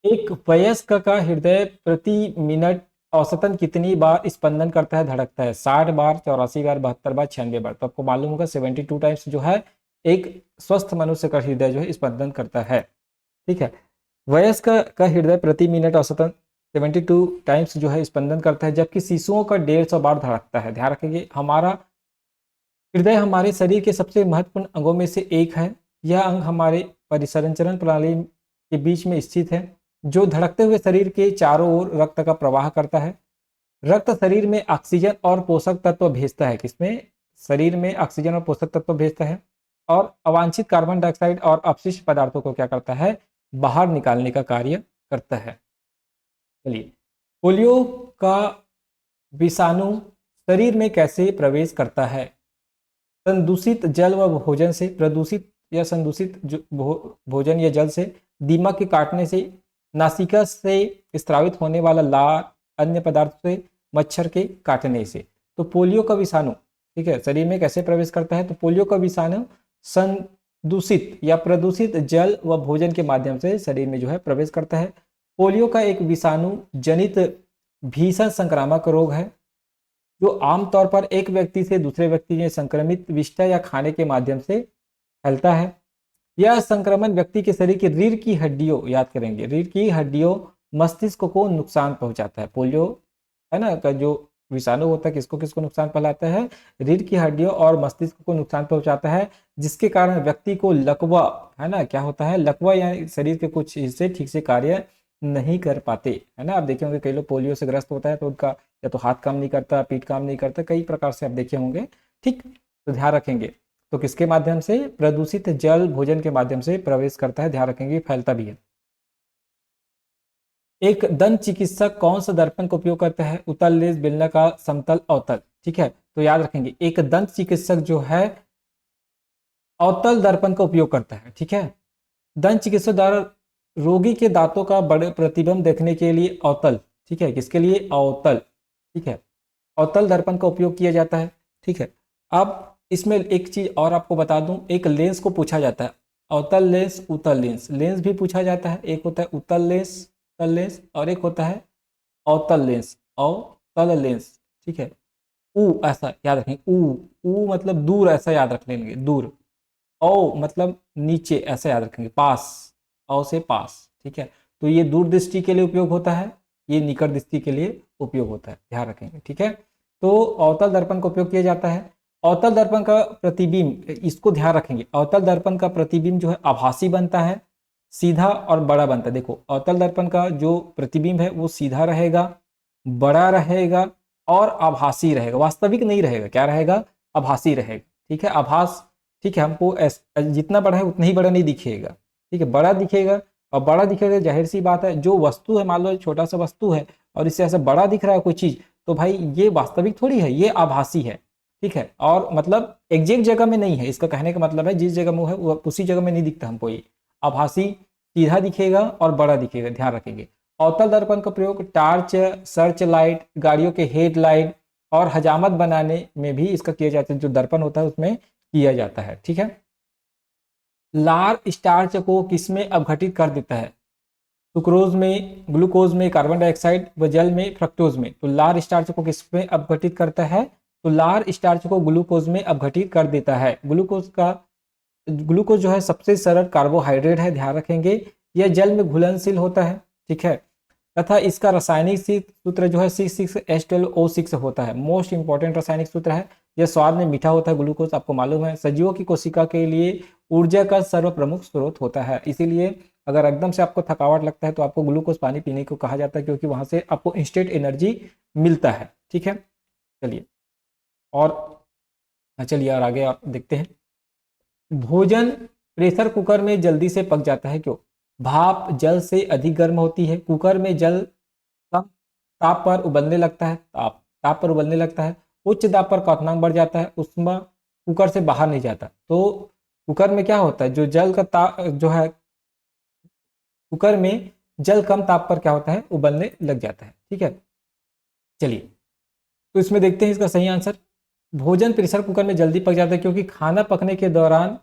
A: एक वयस्क का हृदय प्रति मिनट औसतन कितनी बार स्पंदन करता है, धड़कता है? 60 बार, 84 बार, 72 बार, 96 बार। तो आपको मालूम होगा 72 टाइम्स जो है एक स्वस्थ मनुष्य का हृदय जो है स्पंदन करता है। ठीक है, वयस्क का हृदय प्रति मिनट औसतन 72 टाइम्स जो है स्पंदन करता है, जबकि शिशुओं का 150 बार धड़कता है। ध्यान रखेंगे, हमारा हृदय हमारे शरीर के सबसे महत्वपूर्ण अंगों में से एक है। यह अंग हमारे परिसंचरण प्रणाली के बीच में स्थित है, जो धड़कते हुए शरीर के चारों ओर रक्त का प्रवाह करता है। रक्त शरीर में ऑक्सीजन और पोषक तत्व भेजता है। किसमें? शरीर में ऑक्सीजन और पोषक तत्व भेजता है, और अवांछित कार्बन डाइऑक्साइड और अपशिष्ट पदार्थों को क्या करता है? बाहर निकालने का कार्य करता है। चलिए, पोलियो का विषाणु शरीर में कैसे प्रवेश करता है? संदूषित जल व भोजन से, प्रदूषित या संदूषित भोजन या जल से, दीमक के काटने से, नासिका से स्रावित होने वाला लार, अन्य पदार्थों से, मच्छर के काटने से। तो पोलियो का विषाणु, ठीक है, शरीर में कैसे प्रवेश करता है? तो पोलियो का विषाणु संदूषित या प्रदूषित जल व भोजन के माध्यम से शरीर में जो है प्रवेश करता है। पोलियो का एक विषाणु जनित भीषण संक्रामक रोग है, जो आमतौर पर एक व्यक्ति से दूसरे व्यक्ति में संक्रमित विष्ठा या खाने के माध्यम से फैलता है। यह संक्रमण व्यक्ति के शरीर की रीढ़ की हड्डियों, याद करेंगे, रीढ़ की हड्डियों, मस्तिष्क को नुकसान पहुंचाता है। पोलियो, है ना, का जो विषाणु होता है किसको किसको नुकसान पहुंचाता है? रीढ़ की हड्डियों और मस्तिष्क को नुकसान पहुंचाता है, जिसके कारण व्यक्ति को लकवा, है ना, क्या होता है? लकवा, यानी शरीर के कुछ हिस्से ठीक से कार्य नहीं कर पाते, है ना। आप देखे होंगे कई लोग पोलियो से ग्रस्त होता है तो उनका या तो हाथ काम नहीं करता, पीठ काम नहीं करता, कई प्रकार से आप देखे होंगे। ठीक, तो ध्यान रखेंगे, तो किसके माध्यम से? प्रदूषित जल भोजन के माध्यम से प्रवेश करता है, ध्यान रखेंगे, फैलता भी है। एक दंत चिकित्सक कौन सा दर्पण का उपयोग करता है? उत्तल, लेंस, बेलनाकार, समतल, अवतल। ठीक है, तो याद रखेंगे, एक दंत चिकित्सक जो है अवतल दर्पण का उपयोग करता है। ठीक है, दंत चिकित्सक द्वारा रोगी के दांतों का बड़े प्रतिबिंब देखने के लिए अवतल, ठीक है, किसके लिए? अवतल, ठीक है, अवतल दर्पण का उपयोग किया जाता है। ठीक है, अब इसमें एक चीज और आपको बता दूं, एक लेंस को पूछा जाता है, अवतल लेंस, उत्तल लेंस। लेंस भी पूछा जाता है, एक होता है उत्तल लेंस और एक होता है अवतल लेंस। ठीक है, ऊ ऐसा याद रखेंगे, ऊ मतलब दूर, ऐसा याद रख लेंगे, दूर। औ मतलब नीचे, ऐसा याद रखेंगे, पास, औ से पास। ठीक है, तो ये दूर दृष्टि के लिए उपयोग होता है, ये निकट दृष्टि के लिए उपयोग होता है, ध्यान रखेंगे। ठीक है, तो अवतल दर्पण का उपयोग किया जाता है। अवतल दर्पण का प्रतिबिंब, इसको ध्यान रखेंगे, अवतल दर्पण का प्रतिबिंब जो है आभासी बनता है, सीधा और बड़ा बनता है। देखो, अवतल दर्पण का जो प्रतिबिंब है वो सीधा रहेगा, बड़ा रहेगा और आभासी रहेगा, वास्तविक नहीं रहेगा। क्या रहेगा? आभासी रहेगा। ठीक है, आभास ठीक है, हमको जितना बड़ा है उतना ही बड़ा नहीं दिखेगा, ठीक है, बड़ा दिखेगा। और बड़ा दिखेगा, जाहिर सी बात है, जो वस्तु है, मान लो छोटा सा वस्तु है और इससे ऐसा बड़ा दिख रहा है कोई चीज, तो भाई ये वास्तविक थोड़ी है, ये आभासी है, ठीक है। और मतलब एग्जैक्ट जगह में नहीं है, इसका कहने का मतलब है जिस जगह में है उसी जगह में नहीं दिखता हमको, ये आभासी सीधा दिखेगा और बड़ा दिखेगा, ध्यान रखेंगे। अवतल दर्पण का प्रयोग टार्च, सर्च लाइट, गाड़ियों के हेडलाइट और हजामत बनाने में भी इसका किया जाता है, जो दर्पण होता है उसमें किया जाता है, ठीक है। लार स्टार्च को किसमें अपघटित कर देता है? सुक्रोज में, ग्लूकोज में, कार्बन डाइऑक्साइड व जल में, फ्रक्टोज में। तो लार स्टार्च को किसमें अपघटित करता है? तो लार स्टार्च को ग्लूकोज में अपघटित कर देता है। ग्लूकोज जो है सबसे सरल कार्बोहाइड्रेट है, ध्यान रखेंगे। यह जल में घुलनशील होता है, ठीक है, तथा इसका रासायनिक सूत्र जो है C6H12O6 होता है। मोस्ट इंपॉर्टेंट रासायनिक सूत्र है। यह स्वाद में मीठा होता है, ग्लूकोज, आपको मालूम है। सजीवों की कोशिका के लिए ऊर्जा का सर्वप्रमुख स्रोत होता है, इसीलिए अगर एकदम से आपको थकावट लगता है तो आपको ग्लूकोज पानी पीने को कहा जाता है, क्योंकि वहां से आपको इंस्टेंट एनर्जी मिलता है, ठीक है। चलिए और आगे आप देखते हैं। भोजन प्रेशर कुकर में जल्दी से पक जाता है, क्यों? भाप जल से अधिक गर्म होती है, कुकर में जल कम ताप पर उबलने लगता है, ताप पर उबलने लगता है। उच्च दाब पर क्वथनांक बढ़ जाता है, उसमें कुकर से बाहर नहीं जाता। तो कुकर में क्या होता है, जो जल का ताप जो है, कुकर में जल कम ताप पर क्या होता है, उबलने लग जाता है, ठीक है। चलिए तो इसमें देखते हैं इसका सही आंसर। भोजन प्रेशर कुकर में जल्दी पक जाता है क्योंकि खाना पकने के दौरान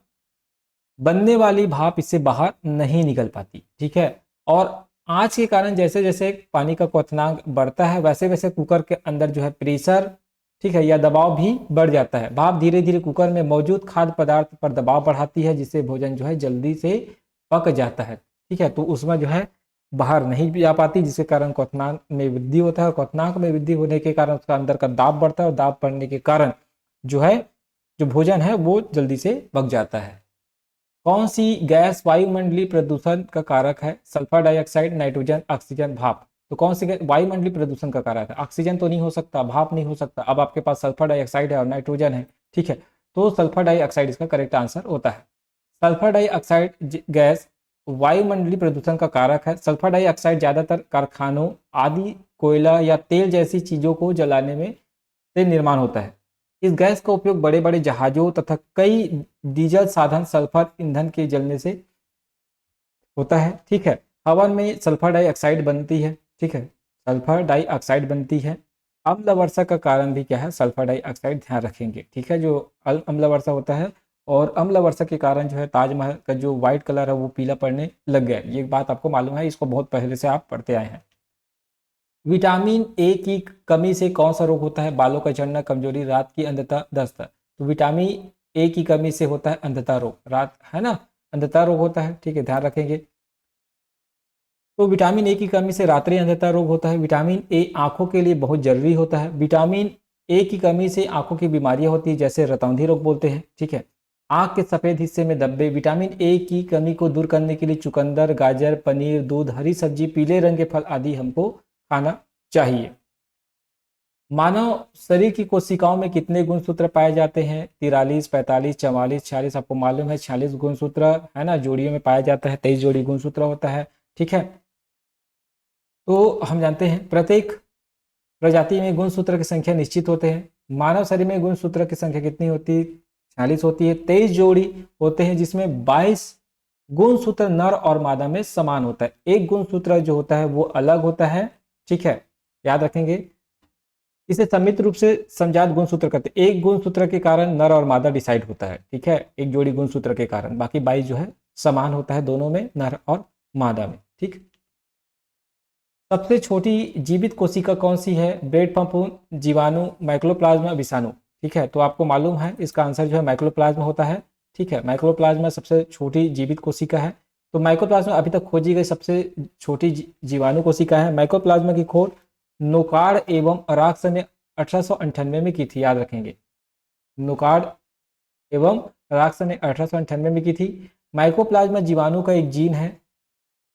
A: बनने वाली भाप इससे बाहर नहीं निकल पाती, ठीक है। और आंच के कारण जैसे जैसे पानी का क्वथनांक बढ़ता है वैसे वैसे कुकर के अंदर जो है प्रेशर, ठीक है, या दबाव भी बढ़ जाता है। भाप धीरे धीरे कुकर में मौजूद खाद्य पदार्थ पर दबाव बढ़ाती है, जिससे भोजन जो है जल्दी से पक जाता है, ठीक है। तो उसमें जो है बाहर नहीं जा पाती, जिसके कारण क्वथनांक में वृद्धि होता है, और क्वथनांक में वृद्धि होने के कारण उसका अंदर का दाब बढ़ता है, और दाब बढ़ने के कारण जो है जो भोजन है वो जल्दी से पक जाता है। कौन सी गैस वायुमंडलीय प्रदूषण का कारक है? सल्फर डाइऑक्साइड, नाइट्रोजन, ऑक्सीजन, भाप। तो कौन सी वायुमंडलीय प्रदूषण का कारक है? ऑक्सीजन तो नहीं हो सकता, भाप नहीं हो सकता, अब आपके पास सल्फर डाइऑक्साइड है और नाइट्रोजन है, ठीक है। तो सल्फर डाइऑक्साइड इसका करेक्ट आंसर होता है। सल्फर डाइऑक्साइड गैस वायुमंडलीय प्रदूषण का कारक है। सल्फर डाइऑक्साइड ज्यादातर कारखानों आदि कोयला या तेल जैसी चीजों को जलाने में से निर्माण होता है। इस गैस का उपयोग बड़े बड़े जहाजों तथा कई डीजल साधन सल्फर ईंधन के जलने से होता है, ठीक है। हवा में सल्फर डाइऑक्साइड बनती है, ठीक है, सल्फर डाइऑक्साइड बनती है। अम्ल वर्षा का कारण भी क्या है? सल्फर डाइऑक्साइड, ध्यान रखेंगे, ठीक है। जो अम्ल वर्षा होता है, और अम्ल वर्षा के कारण जो है ताजमहल का जो व्हाइट कलर है वो पीला पड़ने लग गया, ये बात आपको मालूम है, इसको बहुत पहले से आप पढ़ते आए हैं। विटामिन ए की कमी से कौन सा रोग होता है? बालों का झड़ना, कमजोरी, रात की अंधता, दस्त। तो विटामिन ए की कमी से होता है अंधता रोग, रात है ना, अंधता रोग होता है, ठीक है, ध्यान रखेंगे। तो विटामिन ए की कमी से रात्रि अंधता रोग होता है। विटामिन ए आंखों के लिए बहुत जरूरी होता है। विटामिन ए की कमी से आंखों की बीमारियां होती है, जैसे रतौंधी रोग बोलते हैं, ठीक है। आंख के सफेद हिस्से में धब्बे। विटामिन ए की कमी को दूर करने के लिए चुकंदर, गाजर, पनीर, दूध, हरी सब्जी, पीले रंग के फल आदि हमको खाना चाहिए। मानव शरीर की कोशिकाओं में कितने गुणसूत्र पाए जाते हैं? 43, 45, 44, 46। आपको मालूम है 46 गुणसूत्र है ना, जोड़ियों में पाया जाता है, 23 जोड़ी गुणसूत्र होता है, ठीक है। तो हम जानते हैं प्रत्येक प्रजाति में गुणसूत्र की संख्या निश्चित होते हैं। मानव शरीर में गुणसूत्र की संख्या कितनी होती है? 46 होती है। 23 जोड़ी होते हैं, जिसमें 22 गुणसूत्र नर और मादा में समान होता है। एक गुणसूत्र जो होता है वो अलग होता है, ठीक है, याद रखेंगे। इसे सम्मिलित रूप से समजात गुणसूत्र कहते हैं। एक गुणसूत्र के कारण नर और मादा डिसाइड होता है, ठीक है, एक जोड़ी गुणसूत्र के कारण। बाकी 22 जो है समान होता है दोनों में, नर और मादा में, ठीक। सबसे छोटी जीवित कोशिका कौन सी है? ब्रेड फफूंद, जीवाणु, माइक्रोप्लाज्मा, विषाणु, ठीक है। तो आपको मालूम है इसका आंसर जो है माइक्रोप्लाज्मा होता है, ठीक है। माइक्रोप्लाज्मा सबसे छोटी जीवित कोशिका है। तो माइक्रोप्लाज्मा अभी तक खोजी गई सबसे छोटी जीवाणु कोशिका है। माइक्रोप्लाज्मा की खोज नोकार्ड एवं राक्स ने 1898 में की थी, याद रखेंगे। नोकार्ड एवं राक्स ने 1898 में की थी। माइक्रोप्लाज्मा जीवाणु का एक जीन है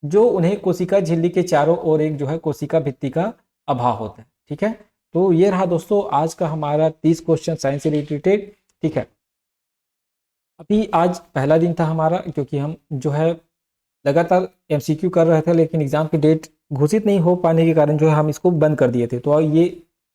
A: जो उन्हें कोशिका झिल्ली के चारों ओर एक जो है कोशिका भित्ति का अभाव होता है, ठीक है। तो ये रहा दोस्तों आज का हमारा 30 क्वेश्चन साइंस से रिलेटेड, ठीक है। अभी आज पहला दिन था हमारा, क्योंकि हम जो है लगातार एमसीक्यू कर रहे थे, लेकिन एग्ज़ाम की डेट घोषित नहीं हो पाने के कारण जो है हम इसको बंद कर दिए थे। तो ये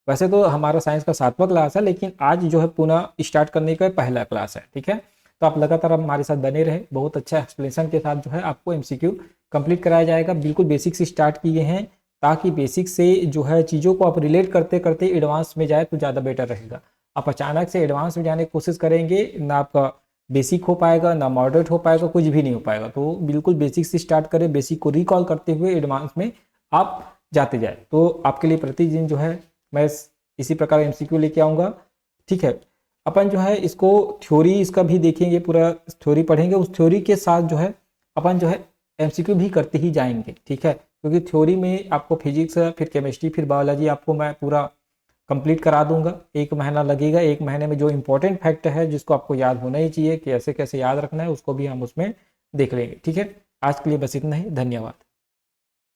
A: वैसे तो हमारा साइंस का 7वां क्लास है, लेकिन आज जो है पुनः स्टार्ट करने का पहला क्लास है, ठीक है। तो आप लगातार हमारे साथ बने रहे, बहुत अच्छा एक्सप्लेनेशन के साथ जो है आपको एमसीक्यू कंप्लीट कराया जाएगा। बिल्कुल बेसिक से स्टार्ट किए हैं, ताकि बेसिक से जो है चीज़ों को आप रिलेट करते करते एडवांस में जाए तो ज़्यादा बेटर रहेगा। आप अचानक से एडवांस में जाने की कोशिश करेंगे ना, आपका बेसिक हो पाएगा ना मॉडरेट हो पाएगा, कुछ भी नहीं हो पाएगा। तो बिल्कुल बेसिक से स्टार्ट करें, बेसिक को रिकॉल करते हुए एडवांस में आप जाते जाए। तो आपके लिए प्रतिदिन जो है मैं इसी प्रकार एमसीक्यू लेके आऊँगा, ठीक है। अपन जो है इसको थ्योरी इसका भी देखेंगे, पूरा थ्योरी पढ़ेंगे, उस थ्योरी के साथ जो है अपन जो है एमसीक्यू भी करते ही जाएंगे, ठीक है। क्योंकि थ्योरी में आपको फिजिक्स, फिर केमिस्ट्री, फिर बायोलॉजी आपको मैं पूरा कंप्लीट करा दूंगा। 1 महीना लगेगा, 1 महीने में जो इंपॉर्टेंट फैक्ट है जिसको आपको याद होना ही चाहिए, कैसे कैसे याद रखना है, उसको भी हम उसमें देख लेंगे, ठीक है। आज के लिए बस इतना ही, धन्यवाद।